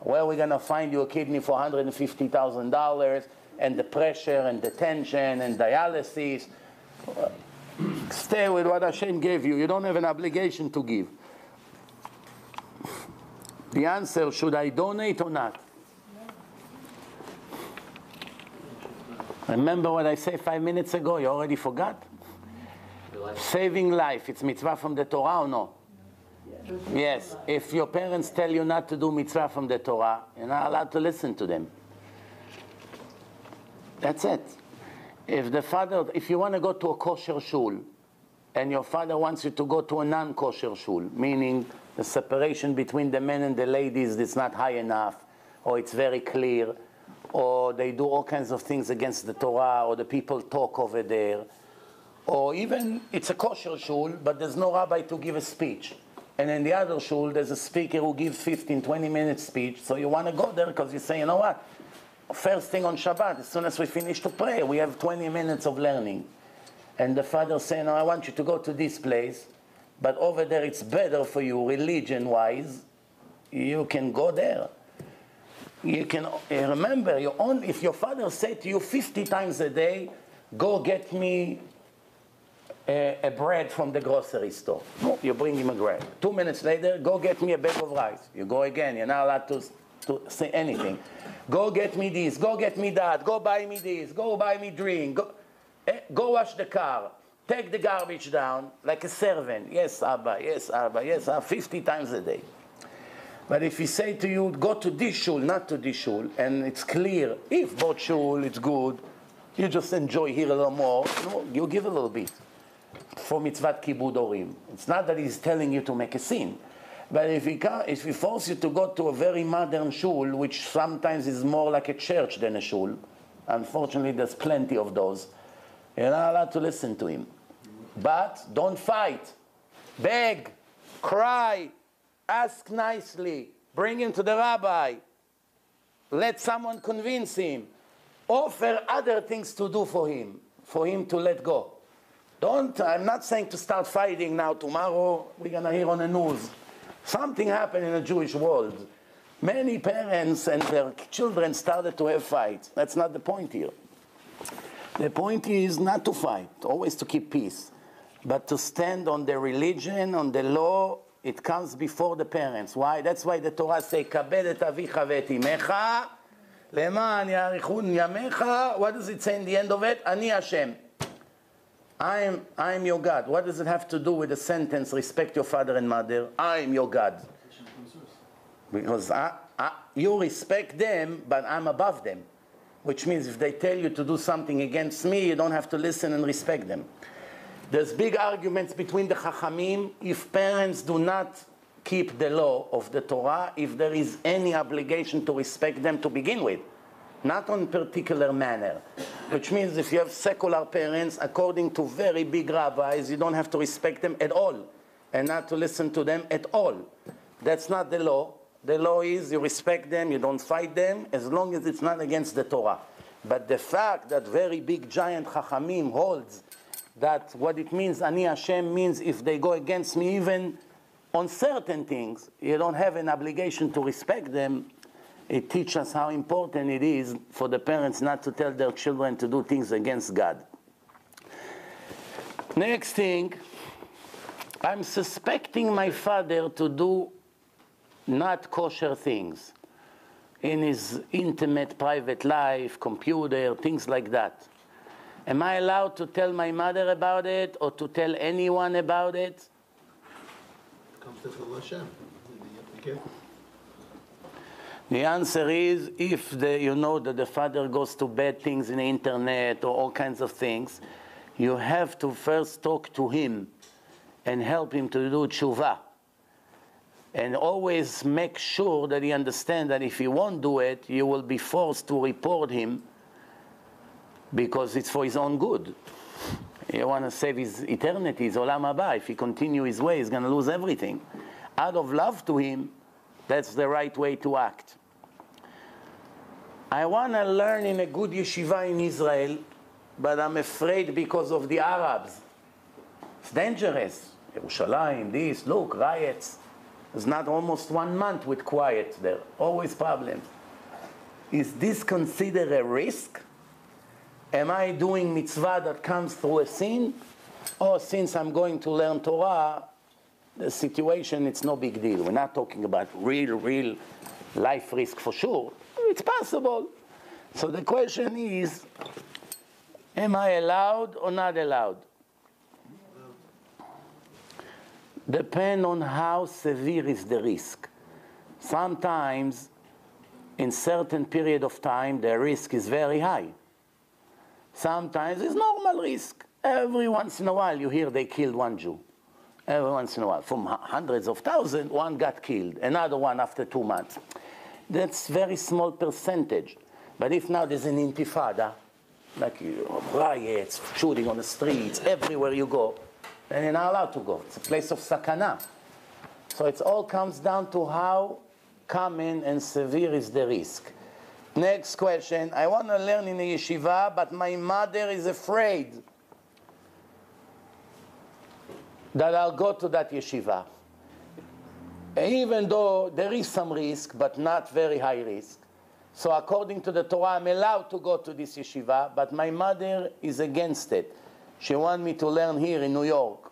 Where are we going to find you a kidney for $150,000 and the pressure and the tension and dialysis? Stay with what Hashem gave you. You don't have an obligation to give. The answer, should I donate or not? Remember what I said 5 minutes ago? You already forgot? Saving life, it's mitzvah from the Torah or no? Yes. If your parents tell you not to do mitzvah from the Torah, you're not allowed to listen to them. That's it. If you want to go to a kosher shul, and your father wants you to go to a non-kosher shul, meaning the separation between the men and the ladies is not high enough, or it's very clear, or they do all kinds of things against the Torah, or the people talk over there, or even it's a kosher shul, but there's no rabbi to give a speech. And in the other shul, there's a speaker who gives 15, 20 minutes speech, so you want to go there because you say, you know what, first thing on Shabbat, as soon as we finish to pray, we have 20 minutes of learning. And the father saying, no, I want you to go to this place, but over there it's better for you, religion-wise. You can go there. You can remember, if your father said to you 50 times a day, go get me a bread from the grocery store. No, you bring him a bread. 2 minutes later, go get me a bag of rice. You go again. You're not allowed to say anything. Go get me this. Go get me that. Go buy me this. Go buy me drink. Go wash the car. Take the garbage down like a servant. Yes, Abba. Yes, Abba. Yes, Abba. 50 times a day. But if he say to you, go to this shul, not to this shul, and it's clear, if both shul, it's good, you just enjoy here a little more, you give a little bit. For mitzvat kibud orim. It's not that he's telling you to make a sin. But if he force you to go to a very modern shul, which sometimes is more like a church than a shul, unfortunately there's plenty of those, you're not allowed to listen to him. But don't fight. Beg. Cry. Ask nicely. Bring him to the rabbi. Let someone convince him. Offer other things to do for him to let go. I'm not saying to start fighting now. Tomorrow we're going to hear on the news. Something happened in the Jewish world. Many parents and their children started to have fights. That's not the point here. The point is not to fight, always to keep peace. But to stand on the religion, on the law, it comes before the parents. Why? That's why the Torah says, kabed et avicha ve'et imecha, leman yarichun yamecha. What does it say in the end of it? Ani Hashem. I am your God. What does it have to do with the sentence, respect your father and mother? I am your God. Because you respect them, but I'm above them. Which means if they tell you to do something against me, you don't have to listen and respect them. There's big arguments between the Chachamim if parents do not keep the law of the Torah, if there is any obligation to respect them to begin with. Not on particular manner. Which means if you have secular parents, according to very big rabbis, you don't have to respect them at all. And not to listen to them at all. That's not the law. The law is you respect them, you don't fight them, as long as it's not against the Torah. But the fact that very big giant Chachamim holds that what it means, Ani Hashem, means if they go against me even on certain things, you don't have an obligation to respect them. It teaches us how important it is for the parents not to tell their children to do things against God. Next thing, I'm suspecting my father to do not kosher things in his intimate private life, computer, things like that. Am I allowed to tell my mother about it or to tell anyone about it? Comes to Hashem. Be careful. The answer is, if you know that the father goes to bad things in the internet or all kinds of things, you have to first talk to him and help him to do tshuva. And always make sure that he understands that if he won't do it, you will be forced to report him because it's for his own good. You want to save his eternity, his olam haba. If he continues his way, he's going to lose everything. Out of love to him, that's the right way to act. I want to learn in a good yeshiva in Israel, but I'm afraid because of the Arabs. It's dangerous. Yerushalayim, this, look, riots. It's not almost 1 month with quiet there. Always problems. Is this considered a risk? Am I doing mitzvah that comes through a sin? Or since I'm going to learn Torah, the situation, it's no big deal. We're not talking about real life risk for sure. It's possible. So the question is, am I allowed or not allowed? Depend on how severe is the risk. Sometimes, in certain period of time, the risk is very high. Sometimes it's normal risk. Every once in a while you hear they killed one Jew. Every once in a while. From hundreds of thousands, one got killed. Another one after 2 months. That's very small percentage. But if now there's an intifada, like riots, shooting on the streets, everywhere you go, then you're not allowed to go. It's a place of sakana. So it all comes down to how common and severe is the risk. Next question. I want to learn in a yeshiva, but my mother is afraid that I'll go to that yeshiva. Even though there is some risk, but not very high risk. So according to the Torah, I'm allowed to go to this yeshiva, but my mother is against it. She wants me to learn here in New York.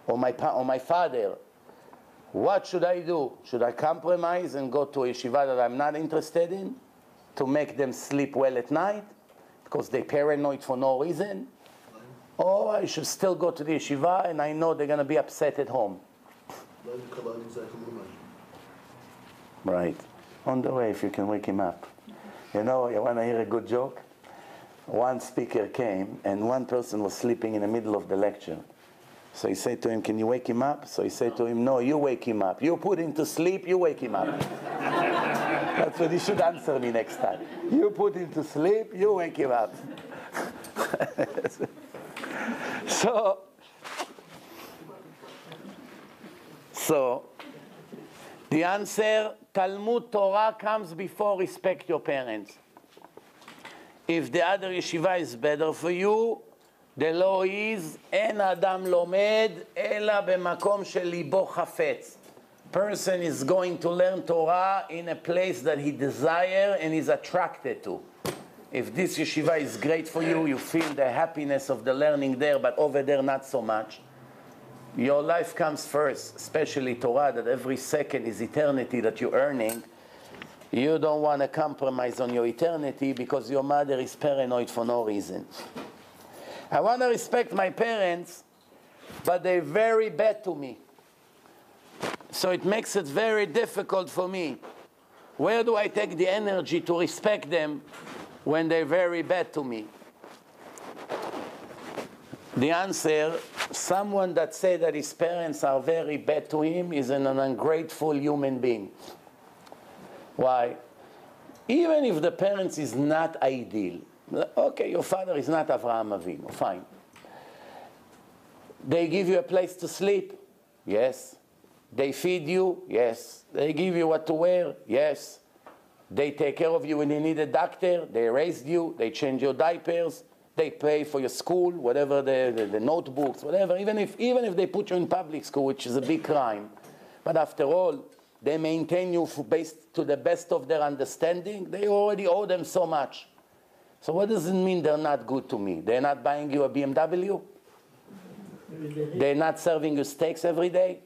Or my father. What should I do? Should I compromise and go to a yeshiva that I'm not interested in to make them sleep well at night because they're paranoid for no reason? Or I should still go to the yeshiva and I know they're going to be upset at home? Right. On the way, if you can wake him up. You know, you want to hear a good joke? One speaker came and one person was sleeping in the middle of the lecture. So he said to him, can you wake him up? So he said to him, no, you wake him up. You put him to sleep, you wake him up. That's what he should answer me next time. You put him to sleep, you wake him up. So, the answer, Talmud Torah comes before respect your parents. If the other yeshiva is better for you, the law is, אין אדם לומד אלא במקום שליבו חפץ. Person is going to learn Torah in a place that he desires and is attracted to. If this yeshiva is great for you, you feel the happiness of the learning there, but over there not so much. Your life comes first, especially Torah, that every second is eternity that you're earning. You don't want to compromise on your eternity because your mother is paranoid for no reason. I want to respect my parents, but they're very bad to me. So it makes it very difficult for me. Where do I take the energy to respect them when they're very bad to me? The answer, someone that says that his parents are very bad to him is an ungrateful human being. Why? Even if the parents is not ideal. Okay, your father is not Avraham Avinu, fine. They give you a place to sleep? Yes. They feed you? Yes. They give you what to wear? Yes. They take care of you when you need a doctor? They raised you? They change your diapers? They pay for your school, whatever the notebooks, whatever, even if they put you in public school, which is a big crime. But after all, they maintain you based to the best of their understanding. They already owe them so much. So what does it mean they're not good to me? They're not buying you a BMW? They're not serving you steaks every day?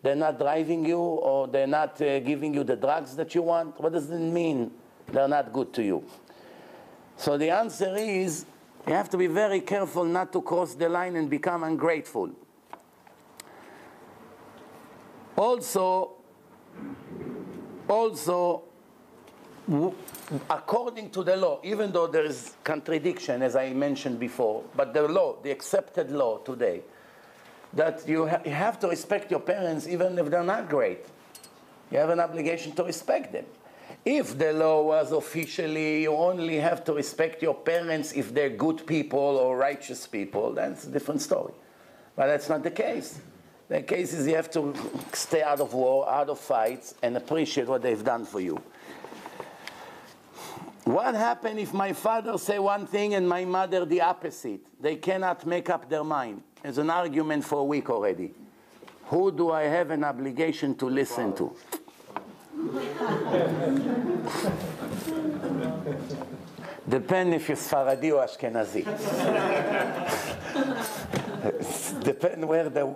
They're not driving you, or they're not giving you the drugs that you want? What does it mean they're not good to you? So the answer is, you have to be very careful not to cross the line and become ungrateful. Also, according to the law, even though there is contradiction, as I mentioned before, but the law, the accepted law today, that you have to respect your parents even if they're not great. You have an obligation to respect them. If the law was officially, you only have to respect your parents if they're good people or righteous people, that's a different story. But that's not the case. The case is you have to stay out of war, out of fights, and appreciate what they've done for you. What happens if my father say one thing and my mother the opposite? They cannot make up their mind. There's an argument for a week already. Who do I have an obligation to listen to? Depend if you're Sfaradi or Ashkenazi. Depend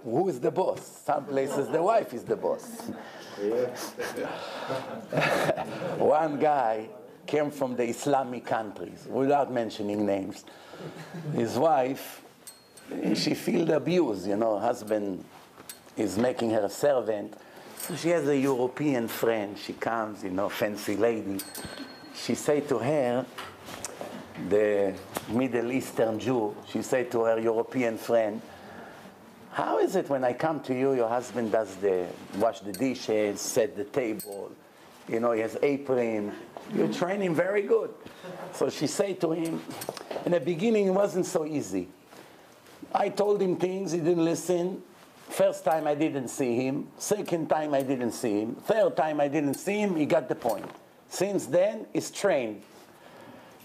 who is the boss. Some places the wife is the boss. One guy came from the Islamic countries, without mentioning names. His wife, she felt abused, husband is making her a servant. So she has a European friend. She comes, fancy lady. She said to her, the Middle Eastern Jew, she said to her European friend, how is it when I come to you, your husband does wash the dishes, set the table, he has apron, you train him very good. So she said to him, in the beginning it wasn't so easy. I told him things, he didn't listen. First time I didn't see him. Second time I didn't see him. Third time I didn't see him, he got the point. Since then, he's trained.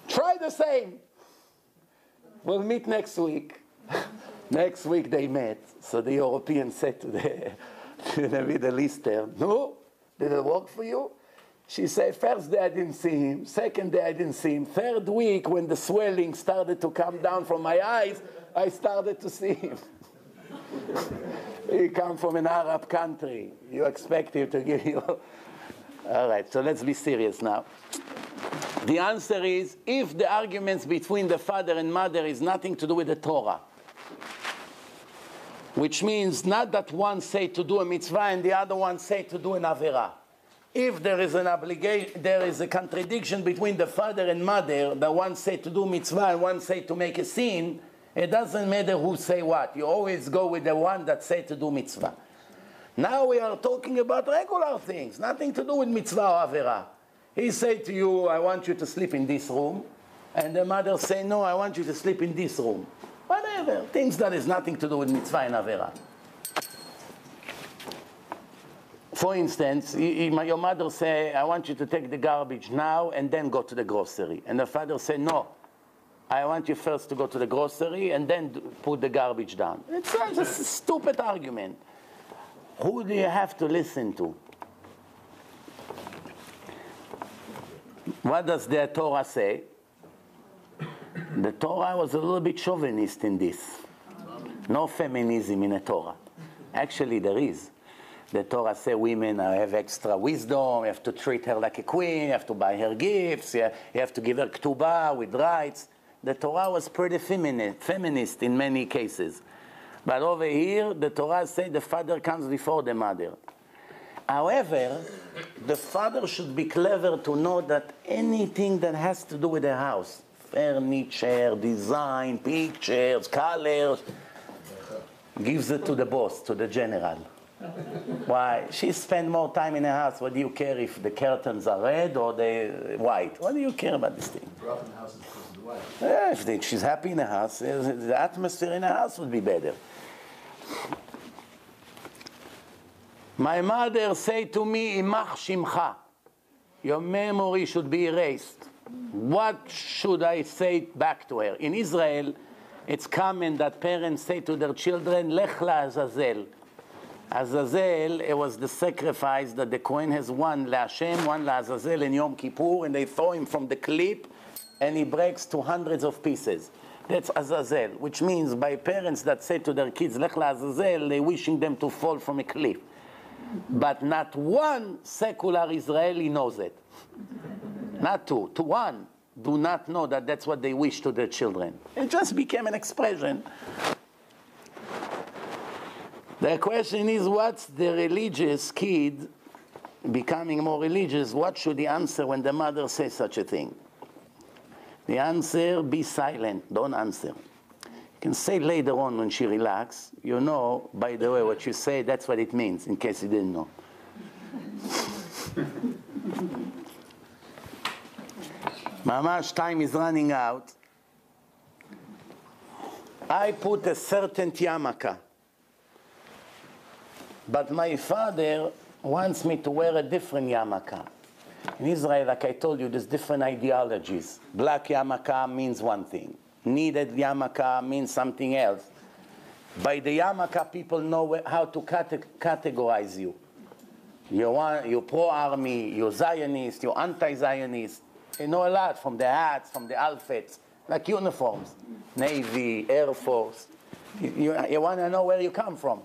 Try the same. We'll meet next week. Next week they met. So the European said to the Middle Eastern, no, did it work for you? She said, first day I didn't see him. Second day I didn't see him. Third week, when the swelling started to come down from my eyes, I started to see him. He come from an Arab country. You expect him to give you... All right, so let's be serious now. The answer is, if the arguments between the father and mother is nothing to do with the Torah, which means not that one say to do a mitzvah and the other one say to do an averah. If there is an obligation, there is a contradiction between the father and mother, that one say to do mitzvah and one say to make a sin, it doesn't matter who say what. You always go with the one that say to do mitzvah. Now we are talking about regular things, nothing to do with mitzvah or averah. He say to you, I want you to sleep in this room. And the mother say, no, I want you to sleep in this room. Whatever, things that is nothing to do with mitzvah and averah. For instance, your mother say, I want you to take the garbage now and then go to the grocery. And the father say, no, I want you first to go to the grocery and then put the garbage down. It's a stupid argument. Who do you have to listen to? What does the Torah say? The Torah was a little bit chauvinist in this. No feminism in the Torah. Actually, there is. The Torah says women have extra wisdom, you have to treat her like a queen, you have to buy her gifts, you have to give her ketubah with rights. The Torah was pretty feminist in many cases. But over here, the Torah says the father comes before the mother. However, the father should be clever to know that anything that has to do with the house, furniture, design, pictures, colors, gives it to the boss, to the general. Why? She spends more time in the house. What do you care if the curtains are red or they white? What do you care about this thing? Grew up in the house as the wife. Yeah, if she's happy in the house, the atmosphere in the house would be better. My mother said to me, Imach Shimcha, your memory should be erased. What should I say back to her? In Israel, it's common that parents say to their children, Lech la'azazel. Azazel, it was the sacrifice that the Kohen has one LaHashem, one LaAzazel in Yom Kippur, and they throw him from the cliff, and he breaks to hundreds of pieces. That's Azazel, which means by parents that say to their kids, Lech la'azazel, they're wishing them to fall from a cliff. But not one secular Israeli knows it. Not two. To one do not know that that's what they wish to their children. It just became an expression. The question is, what's the religious kid becoming more religious? What should he answer when the mother says such a thing? The answer, be silent. Don't answer. You can say later on when she relaxes, you know, by the way, what you say, that's what it means, in case you didn't know. Mamash, time is running out. I put a certain yarmulke, but my father wants me to wear a different yarmulke. In Israel, like I told you, there's different ideologies. Black yarmulke means one thing. Needed yarmulke means something else. By the yarmulke, people know how to categorize you. You're pro-army, you're Zionist, you're anti-Zionist. You know a lot from the hats, from the outfits, like uniforms. Navy, Air Force. You want to know where you come from.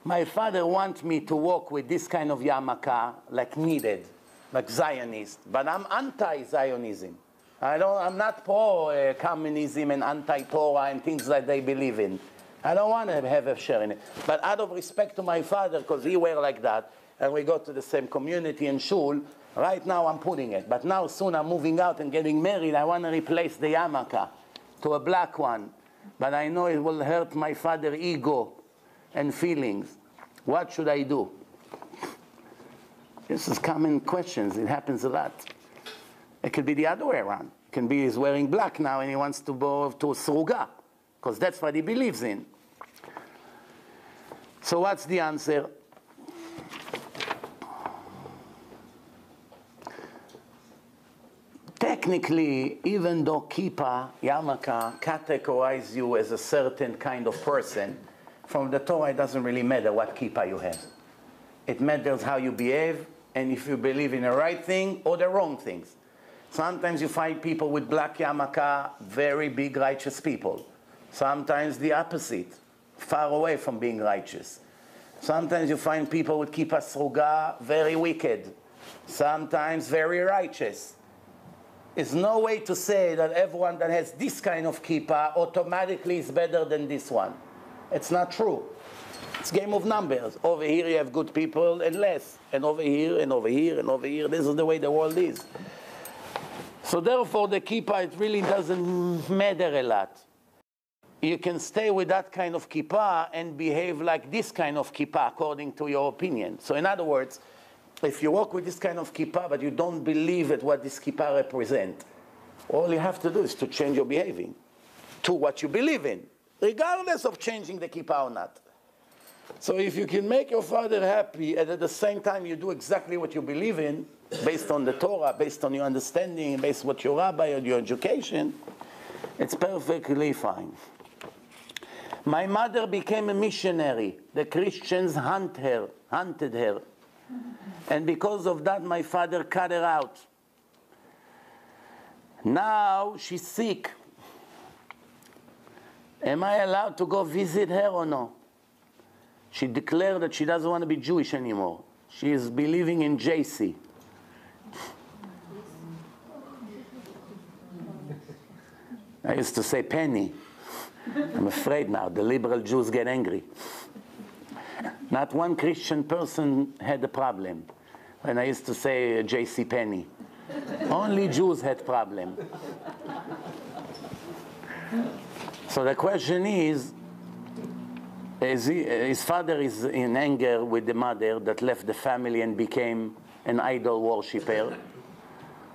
My father wants me to walk with this kind of yarmulke, like needed, like Zionist. But I'm anti-Zionism. I'm not pro-communism and anti-Torah and things that they believe in. I don't want to have a share in it. But out of respect to my father, because he wear like that, and we go to the same community and shul, right now I'm putting it. But now soon I'm moving out and getting married. I want to replace the yarmulke to a black one. But I know it will hurt my father's ego and feelings. What should I do? This is common questions. It happens a lot. It could be the other way around. It can be he's wearing black now and he wants to go to Sruga, because that's what he believes in. So what's the answer? technically, even though kippah, yarmulke, categorize you as a certain kind of person, from the Torah it doesn't really matter what kippah you have. It matters how you behave and if you believe in the right thing or the wrong things. Sometimes you find people with black yarmulke, very big righteous people. Sometimes the opposite, far away from being righteous. Sometimes you find people with kippah sruga, very wicked. Sometimes very righteous. There's no way to say that everyone that has this kind of kippah automatically is better than this one. It's not true. It's a game of numbers. Over here you have good people and less. And over here, and over here, and over here. This is the way the world is. So therefore the kippah, it really doesn't matter a lot. You can stay with that kind of kippah and behave like this kind of kippah according to your opinion. So in other words, if you walk with this kind of kippah but you don't believe at what this kippah represents, all you have to do is to change your behaving to what you believe in, regardless of changing the kippah or not. So if you can make your father happy and at the same time you do exactly what you believe in, based on the Torah, based on your understanding, based on what your rabbi or your education, it's perfectly fine. My mother became a missionary. The Christians hunted her. And because of that, my father cut her out. Now she's sick. Am I allowed to go visit her or no? She declared that she doesn't want to be Jewish anymore. She is believing in JC. I used to say penny. I'm afraid now. The liberal Jews get angry. Not one Christian person had a problem when I used to say J.C. Penney. Only Jews had problem. So the question is his father is in anger with the mother that left the family and became an idol worshipper.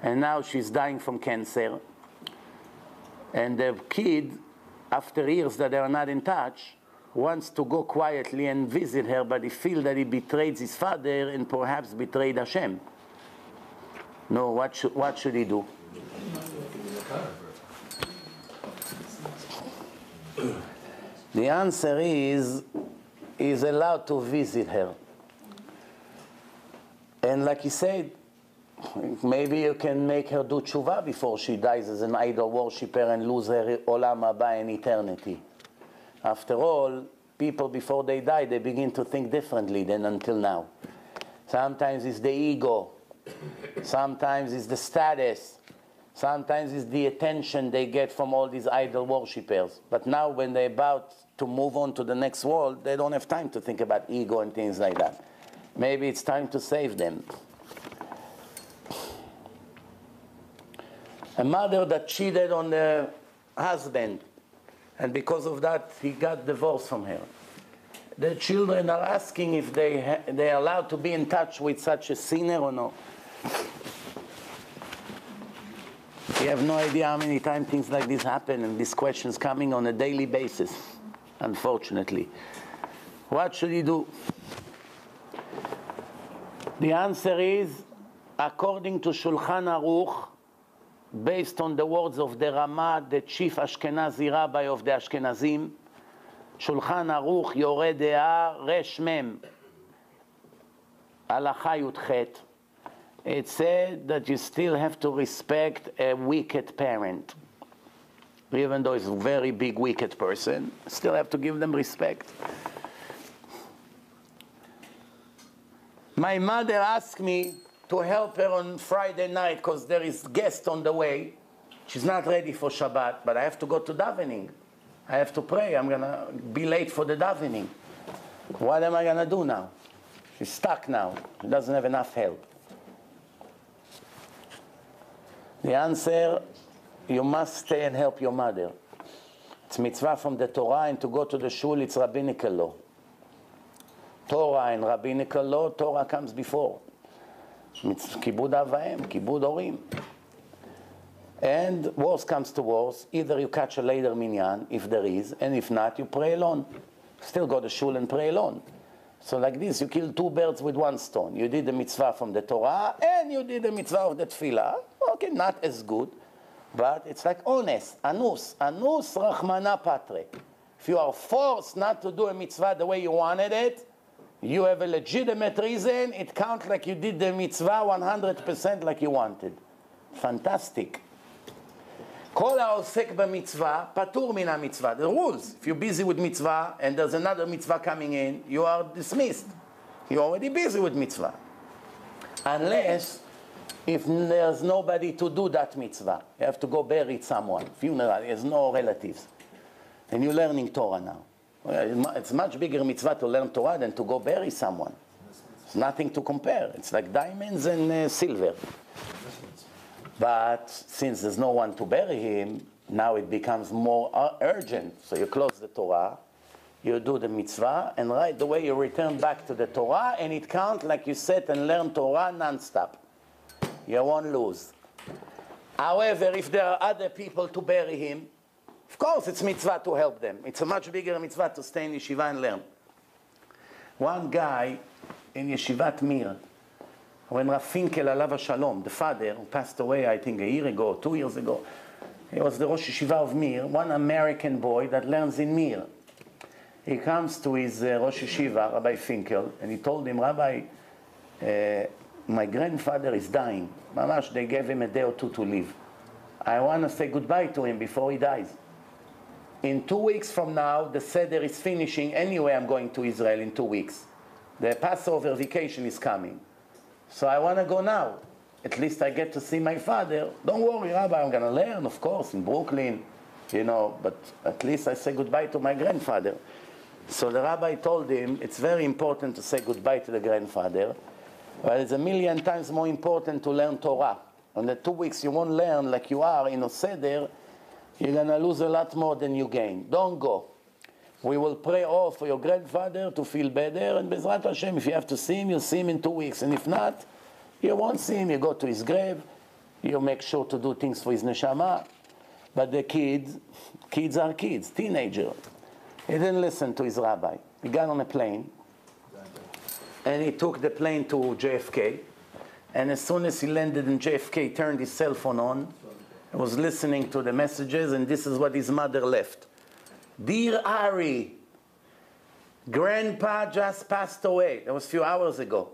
And now she's dying from cancer. And the kid, after years that they are not in touch, wants to go quietly and visit her, but he feels that he betrayed his father and perhaps betrayed Hashem. No, what should he do? The answer is, he's allowed to visit her. And like he said, maybe you can make her do teshuva before she dies as an idol worshipper and lose her olam haba in eternity. After all, people before they die, they begin to think differently than until now. Sometimes it's the ego. Sometimes it's the status. Sometimes it's the attention they get from all these idol worshippers. But now when they're about to move on to the next world, they don't have time to think about ego and things like that. Maybe it's time to save them. A mother that cheated on the husband, and because of that he got divorced from her. The children are asking if they're allowed to be in touch with such a sinner or no. You have no idea how many times things like this happen, and these questions coming on a daily basis, unfortunately. What should he do? The answer is, according to Shulchan Aruch, based on the words of the Rama, the chief Ashkenazi rabbi of the Ashkenazim, Shulchan Aruch Yoreh De'ah Resh Mem Halacha Yud Chet. It said that you still have to respect a wicked parent. Even though he's a very big wicked person, still have to give them respect. My mother asked me to help her on Friday night because there is guest on the way. She's not ready for Shabbat, but I have to go to davening. I have to pray. I'm going to be late for the davening. What am I going to do now? She's stuck now. She doesn't have enough help. The answer, you must stay and help your mother. It's mitzvah from the Torah, and to go to the shul, it's rabbinical law. Torah and rabbinical law, Torah comes before. Kibud avaim, kibud orim. And worse comes to worse, either you catch a later minyan, if there is, and if not, you pray alone. Still go to shul and pray alone. So like this, you kill two birds with one stone. You did the mitzvah from the Torah, and you did the mitzvah of the tefillah. Okay, not as good, But it's like honest, anus rachmana patre. If you are forced not to do a mitzvah the way you wanted it, you have a legitimate reason, it counts like you did the mitzvah 100% like you wanted. Fantastic. כל העוסק במצווה, פטור מן המצווה. The rules. If you're busy with mitzvah and there's another mitzvah coming in, you are dismissed. You're already busy with mitzvah. Unless if there's nobody to do that mitzvah. You have to go bury someone. Funeral, there's no relatives. And you're learning Torah now. It's much bigger mitzvah to learn Torah than to go bury someone. It's nothing to compare. It's like diamonds and silver. But since there's no one to bury him, now it becomes more urgent. So you close the Torah, you do the mitzvah, and right away you return back to the Torah, and it counts like you sat and learned Torah non-stop. You won't lose. However, if there are other people to bury him, of course it's mitzvah to help them. It's a much bigger mitzvah to stay in yeshiva and learn. One guy in Yeshivat Mir, when Raffinkel alav Shalom, the father who passed away I think a year ago, 2 years ago, he was the Rosh Yeshiva of Mir, one American boy that learns in Mir. He comes to his Rosh Yeshiva, Rabbi Finkel, and he told him, Rabbi, my grandfather is dying. Mamash, they gave him a day or two to live. I want to say goodbye to him before he dies. In 2 weeks from now, the Seder is finishing. Anyway, I'm going to Israel in 2 weeks. The Passover vacation is coming. So I want to go now. At least I get to see my father. Don't worry, Rabbi, I'm going to learn, of course, in Brooklyn, you know, but at least I say goodbye to my grandfather. So the rabbi told him, it's very important to say goodbye to the grandfather, but it's 1,000,000 times more important to learn Torah. In the 2 weeks you won't learn like you are in a Seder, you're going to lose a lot more than you gain. Don't go. We will pray all for your grandfather to feel better, and Bezrat Hashem, if you have to see him, you'll see him in 2 weeks. And if not, you won't see him. You go to his grave, you make sure to do things for his neshama. But the kids are kids, teenagers. He didn't listen to his rabbi. He got on a plane, and he took the plane to JFK. And as soon as he landed in JFK, he turned his cell phone on. He was listening to the messages, and this is what his mother left. Dear Ari, Grandpa just passed away. That was a few hours ago.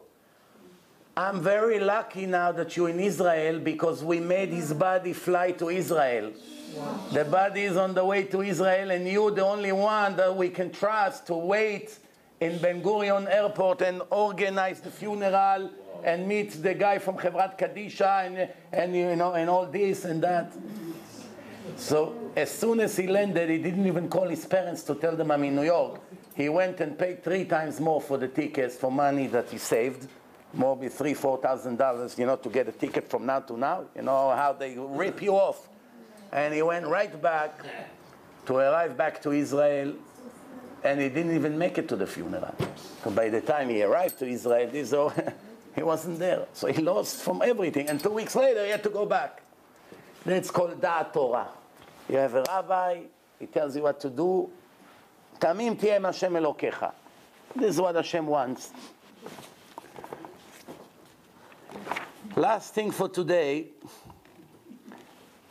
I'm very lucky now that you're in Israel because we made his body fly to Israel. Wow. The body is on the way to Israel, and you're the only one that we can trust to wait in Ben Gurion Airport and organize the funeral and meet the guy from Chevrat Kadisha and you know, and all this and that. So as soon as he landed, he didn't even call his parents to tell them I'm in New York. He went and paid 3 times more for the tickets for money that he saved, more than $3,000-4,000, you know, to get a ticket from now to now. You know how they rip you off. And he went right back to arrive back to Israel, and he didn't even make it to the funeral. So by the time he arrived to Israel, he wasn't there. So he lost from everything. And 2 weeks later, he had to go back. That's called Da'at Torah. You have a rabbi, he tells you what to do. Tamim tiyem Hashem Elokecha. This is what Hashem wants. Last thing for today,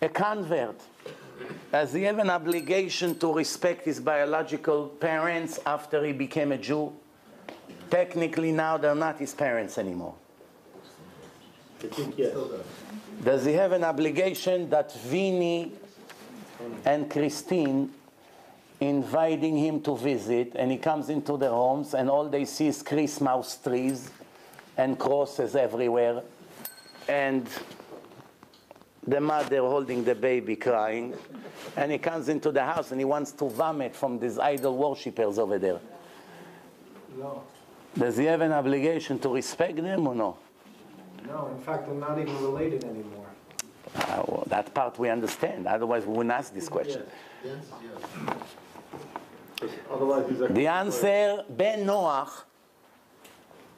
a convert. Does he have an obligation to respect his biological parents after he became a Jew? Technically now they're not his parents anymore. I think yes. Does he have an obligation that Vinny and Christine inviting him to visit, and he comes into their homes and all they see is Christmas trees and crosses everywhere, and the mother holding the baby crying, and he comes into the house and he wants to vomit from these idol worshippers over there? No. Does he have an obligation to respect them or no? No, in fact, they're not even related anymore. Well, that part we understand. Otherwise, we wouldn't ask this question. Yes, yes. Otherwise, he's a The answer, Ben Noach,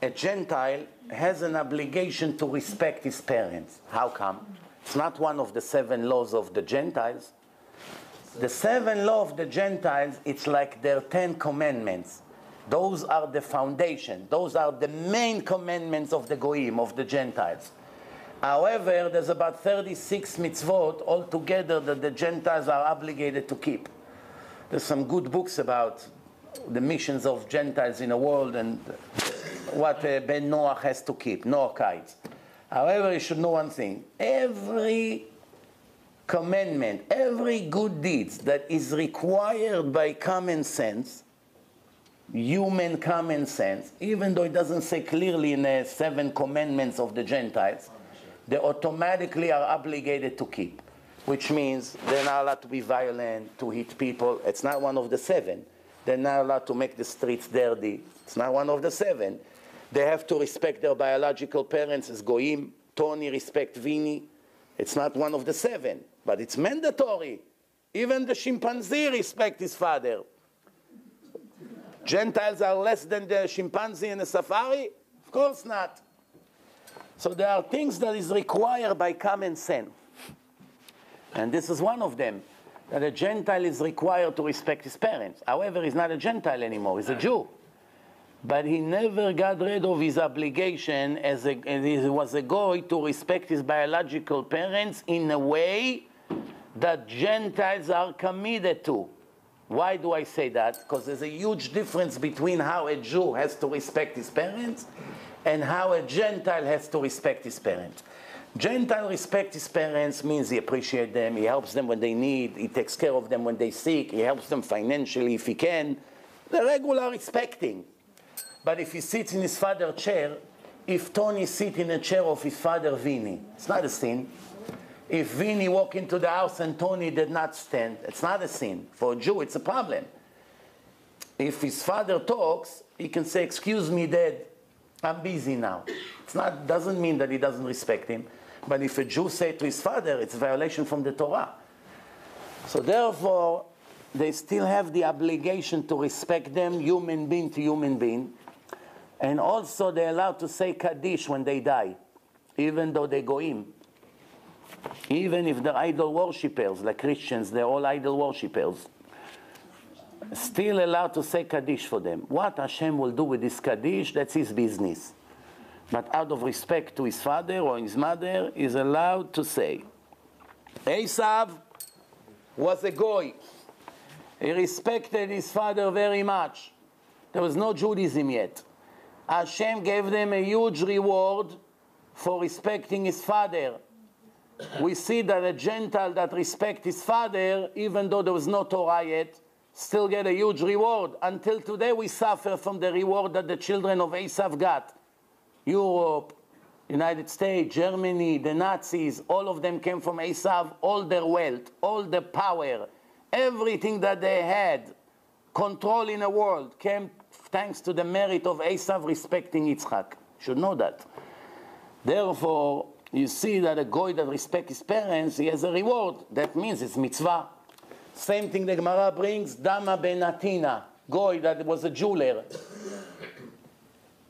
a Gentile, has an obligation to respect his parents. How come? It's not one of the 7 laws of the Gentiles. The 7 laws of the Gentiles, it's like their 10 commandments. Those are the foundation. Those are the main commandments of the Goyim, of the Gentiles. However, there's about 36 mitzvot altogether that the Gentiles are obligated to keep. There's some good books about the missions of Gentiles in the world and what Ben Noach has to keep, Noachites. However, you should know one thing. Every commandment, every good deed that is required by common sense, human common sense, even though it doesn't say clearly in the 7 commandments of the Gentiles, they automatically are obligated to keep, which means they're not allowed to be violent, to hit people. It's not one of the 7. They're not allowed to make the streets dirty. It's not one of the 7. They have to respect their biological parents as goyim. Tony respect Vini. It's not one of the 7, but it's mandatory. Even the chimpanzee respect his father. Gentiles are less than the chimpanzee in the safari? Of course not. So there are things that is required by common sense. And this is one of them, that a Gentile is required to respect his parents. However, he's not a Gentile anymore, he's a Jew. But he never got rid of his obligation as he was a goy to respect his biological parents in a way that Gentiles are committed to. Why do I say that? Because there's a huge difference between how a Jew has to respect his parents and how a Gentile has to respect his parents. Gentile respect his parents means he appreciates them, he helps them when they need, he takes care of them when they sick, he helps them financially if he can. The regular respecting. But if he sits in his father's chair, if Tony sits in the chair of his father Vinny, it's not a sin. If Vinny walked into the house and Tony did not stand, it's not a sin. For a Jew, it's a problem. If his father talks, he can say, "Excuse me, Dad, I'm busy now." It's not, doesn't mean that he doesn't respect him. But if a Jew says to his father, it's a violation from the Torah. So therefore, they still have the obligation to respect them, human being to human being. And also they're allowed to say Kaddish when they die, even though they goyim. Even if they're idol worshippers, like Christians, they're all idol worshippers. Still allowed to say Kaddish for them. What Hashem will do with this Kaddish, that's his business. But out of respect to his father or his mother, he's allowed to say. Esav was a goy. He respected his father very much. There was no Judaism yet. Hashem gave them a huge reward for respecting his father. We see that a Gentile that respects his father, even though there was no Torah yet, still get a huge reward. Until today we suffer from the reward that the children of Esav got. Europe, United States, Germany, the Nazis, all of them came from Esav. All their wealth, all the power, everything that they had, control in the world, came thanks to the merit of Esav respecting Yitzchak. You should know that. Therefore, you see that a goy that respects his parents, he has a reward. That means it's mitzvah. Same thing the Gemara brings, Dama ben Atina, goy that was a jeweler.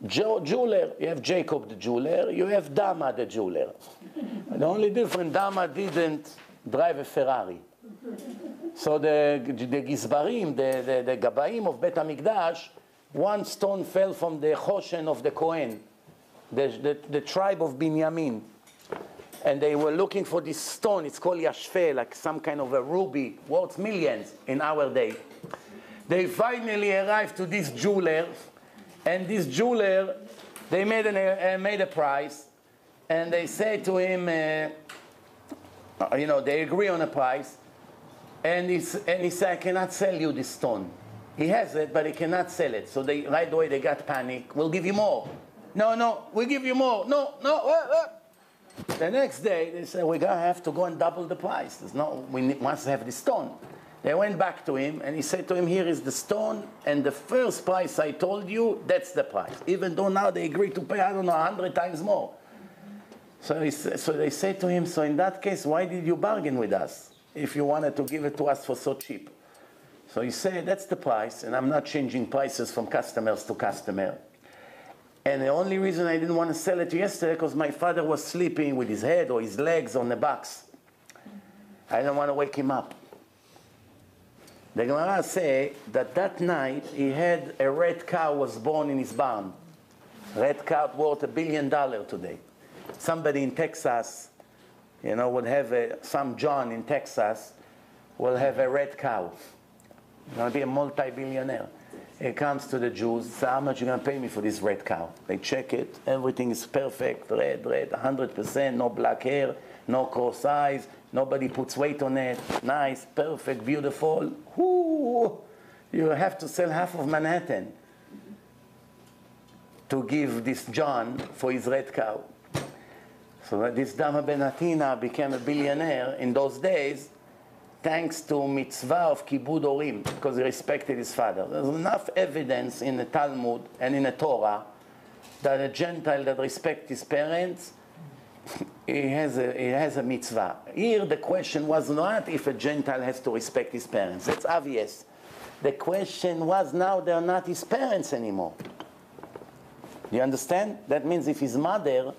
Jeweler, you have Jacob the jeweler, you have Dama the jeweler. The only difference, Dama didn't drive a Ferrari. So the Gizbarim, the Gabaim of Bet HaMikdash, one stone fell from the Choshen of the Kohen, the tribe of Binyamin. And they were looking for this stone, it's called Yashfeh, like some kind of a ruby, worth millions in our day. They finally arrived to this jeweler, and this jeweler, they made a price, and they said to him, they agree on a price, and he said, "I cannot sell you this stone." He has it, but he cannot sell it. So right away they got panic. "We'll give you more." No, we'll give you more. No. The next day they said, "We're going to have to go and double the price. We must have the stone." They went back to him, and he said to him, "Here is the stone, and the first price I told you, that's the price." Even though now they agreed to pay, 100 times more. So they said to him, "So in that case, why did you bargain with us if you wanted to give it to us for so cheap?" So he said, "That's the price, and I'm not changing prices from customers to customer. And the only reason I didn't want to sell it yesterday because my father was sleeping with his head or his legs on the box. I didn't want to wake him up." The Gemara say that night he had a red cow was born in his barn. Red cow worth $1 billion today. somebody in Texas, you know, would have some John in Texas will have a red cow. He's going to be a multi-billionaire. He comes to the Jews, says, how much are you going to pay me for this red cow? They check it, everything is perfect, red, 100%, no black hair, no cross eyes, nobody puts weight on it, nice, perfect, beautiful. Whoo! You have to sell half of Manhattan to give this John for his red cow. So this Dama Ben Atina became a billionaire in those days thanks to mitzvah of kibud orim, because he respected his father. There's enough evidence in the Talmud and in the Torah that a Gentile that respects his parents, he has a mitzvah. Here the question was not if a Gentile has to respect his parents. That's obvious. The question was now they're not his parents anymore. Do you understand? That means if his mother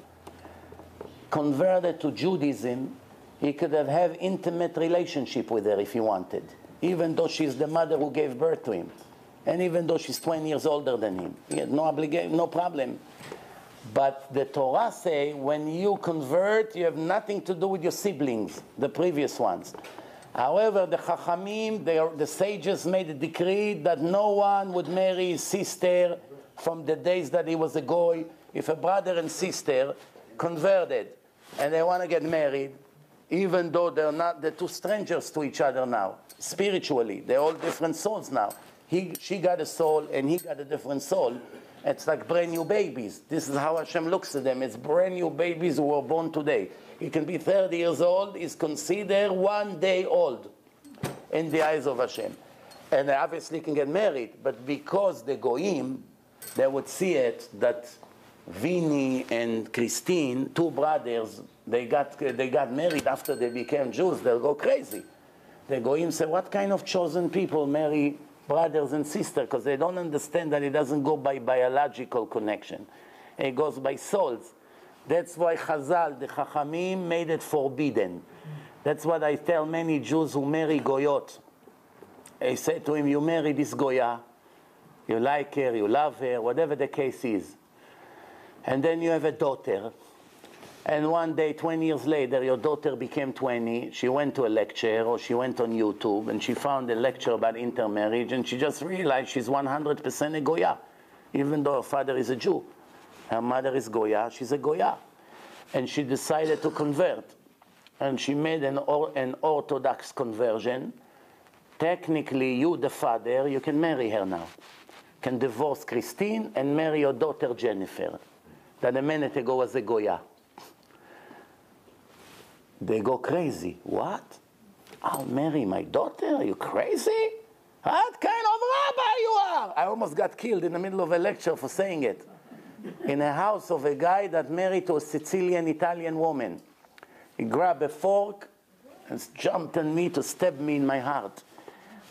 converted to Judaism, he could have had intimate relationship with her if he wanted, even though she's the mother who gave birth to him, and even though she's 20 years older than him. He had no obligation, no problem. But the Torah say when you convert, you have nothing to do with your siblings, the previous ones. However, the Chachamim, the sages made a decree that no one would marry his sister from the days that he was a goy. If a brother and sister converted and they want to get married, even though they're two strangers to each other now, spiritually, they're all different souls now. She got a soul and he got a different soul. It's like brand new babies. This is how Hashem looks at them. It's brand new babies who were born today. He can be 30 years old, is considered 1 day old in the eyes of Hashem. And they obviously can get married, but because the Goyim, they would see it that Vinny and Christine, two brothers, they got married after they became Jews. They'll go crazy. The Goyim say, what kind of chosen people marry brothers and sisters? Because they don't understand that it doesn't go by biological connection. It goes by souls. That's why Chazal, the Chachamim, made it forbidden. That's what I tell many Jews who marry Goyot. I say to him, you marry this Goya, you like her, you love her, whatever the case is. And then you have a daughter. And one day, 20 years later, your daughter became 20. She went to a lecture, or she went on YouTube, and she found a lecture about intermarriage, and she just realized she's 100% a Goya, even though her father is a Jew. Her mother is Goya, she's a Goya. And she decided to convert. And she made an Orthodox conversion. Technically, you, the father, you can marry her now. Can divorce Christine and marry your daughter Jennifer, that a minute ago was a Goya. They go crazy. What? I'll marry my daughter? Are you crazy? What kind of rabbi you are? I almost got killed in the middle of a lecture for saying it. In a house of a guy that married to a Sicilian Italian woman. He grabbed a fork and jumped on me to stab me in my heart.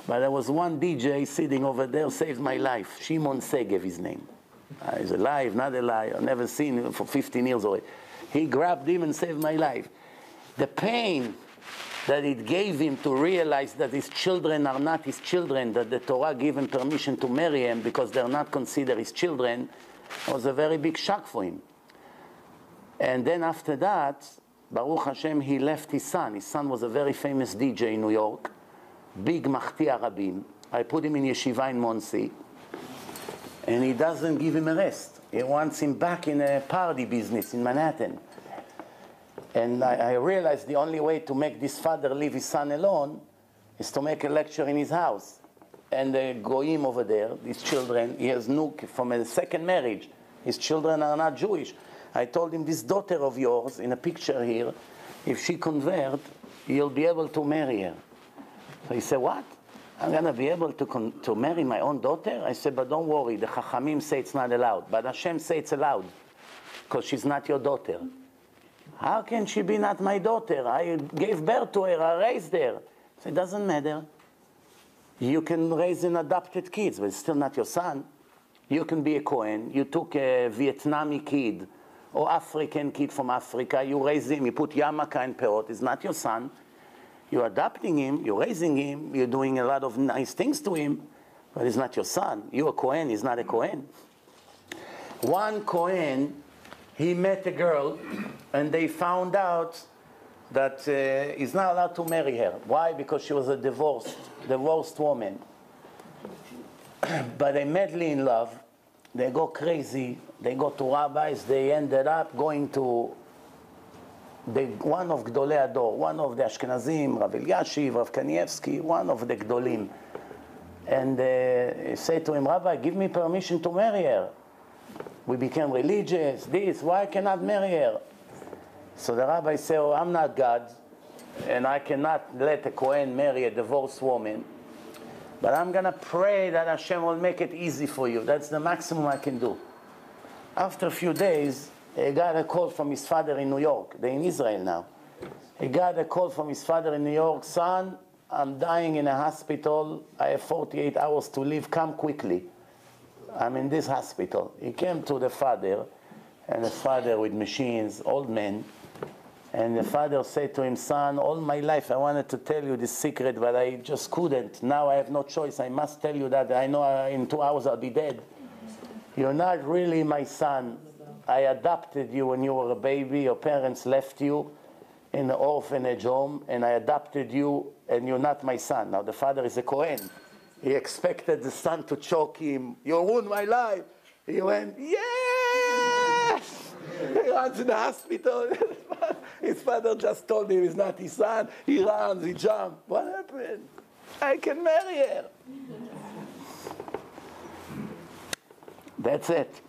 But there was one DJ sitting over there, saved my life. Shimon Segev, his name. He's alive, not alive. I've never seen him for 15 years already. He grabbed him and saved my life. The pain that it gave him to realize that his children are not his children, that the Torah gave him permission to marry him because they're not considered his children, was a very big shock for him. And then after that, Baruch Hashem, he left his son. His son was a very famous DJ in New York, big Mahti Arabim. I put him in yeshiva in Monsey, and he doesn't give him a rest. He wants him back in a party business in Manhattan. And I realized the only way to make this father leave his son alone is to make a lecture in his house. And the Goyim over there, these children, he has Nuk from a second marriage. His children are not Jewish. I told him, this daughter of yours, in a picture here, if she convert, you'll be able to marry her. So he said, what? I'm going to be able to marry my own daughter? I said, but don't worry, the Chachamim say it's not allowed. But Hashem say it's allowed, because she's not your daughter. How can she be not my daughter? I gave birth to her, I raised her. So it doesn't matter. You can raise an adopted kid, but it's still not your son. You can be a Kohen. You took a Vietnamese kid or African kid from Africa. You raise him, you put yarmulke and peot. It's not your son. You're adopting him, you're raising him, you're doing a lot of nice things to him, but he's not your son. You're a Kohen, he's not a Kohen. One Kohen he met a girl, and they found out that he's not allowed to marry her. Why? Because she was a divorced woman. But they madly in love. They go crazy. They go to rabbis. They ended up going to one of Gdolei Ador, one of the Ashkenazim, Rav Eliashiv, Rav Kanievsky, one of the Gdolim. And he said to him, Rabbi, give me permission to marry her. We became religious, why I cannot marry her? So the rabbi said, oh, I'm not God, and I cannot let a Kohen marry a divorced woman, but I'm going to pray that Hashem will make it easy for you. That's the maximum I can do. After a few days, he got a call from his father in New York. They're in Israel now. He got a call from his father in New York, son, I'm dying in a hospital. I have 48 hours to live. Come quickly. I'm in this hospital. He came to the father, and the father with machines, old man. And the father said to him, son, all my life I wanted to tell you this secret, but I just couldn't. Now I have no choice. I must tell you that. I know in 2 hours I'll be dead. You're not really my son. I adopted you when you were a baby. Your parents left you in the orphanage home, and I adopted you, and you're not my son. Now the father is a Kohen. He expected the son to choke him. You ruined my life. He went, yes! He runs to the hospital. His father just told him he's not his son. He runs, he jumps. What happened? I can marry her. That's it.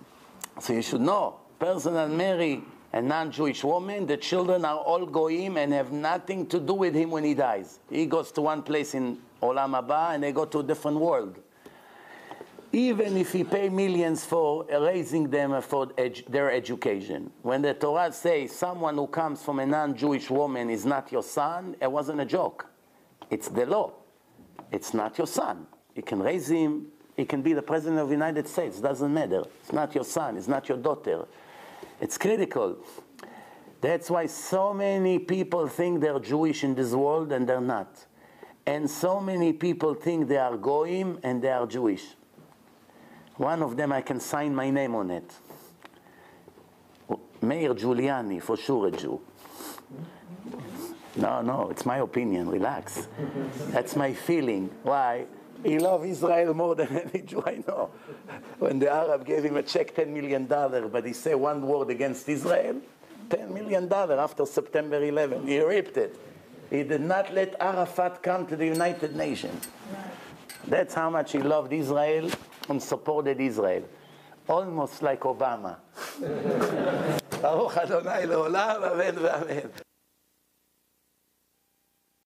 So you should know, person that marry a non-Jewish woman, the children are all goyim and have nothing to do with him when he dies. He goes to one place in Olam Haba and they go to a different world. Even if he pay millions for raising them for their education. When the Torah says someone who comes from a non-Jewish woman is not your son, it wasn't a joke. It's the law. It's not your son. You can raise him. He can be the president of the United States. Doesn't matter. It's not your son. It's not your daughter. It's critical. That's why so many people think they're Jewish in this world and they're not. And so many people think they are goyim and they are Jewish. One of them, I can sign my name on it. Meir Giuliani, for sure a Jew. No, it's my opinion, relax. That's my feeling. Why? He loves Israel more than any Jew I know. When the Arab gave him a check, $10 million, but he said one word against Israel, $10 million after September 11. He ripped it. He did not let Arafat come to the United Nations. That's how much he loved Israel and supported Israel. Almost like Obama. Baruch Adonai le'olam, amen v'amen.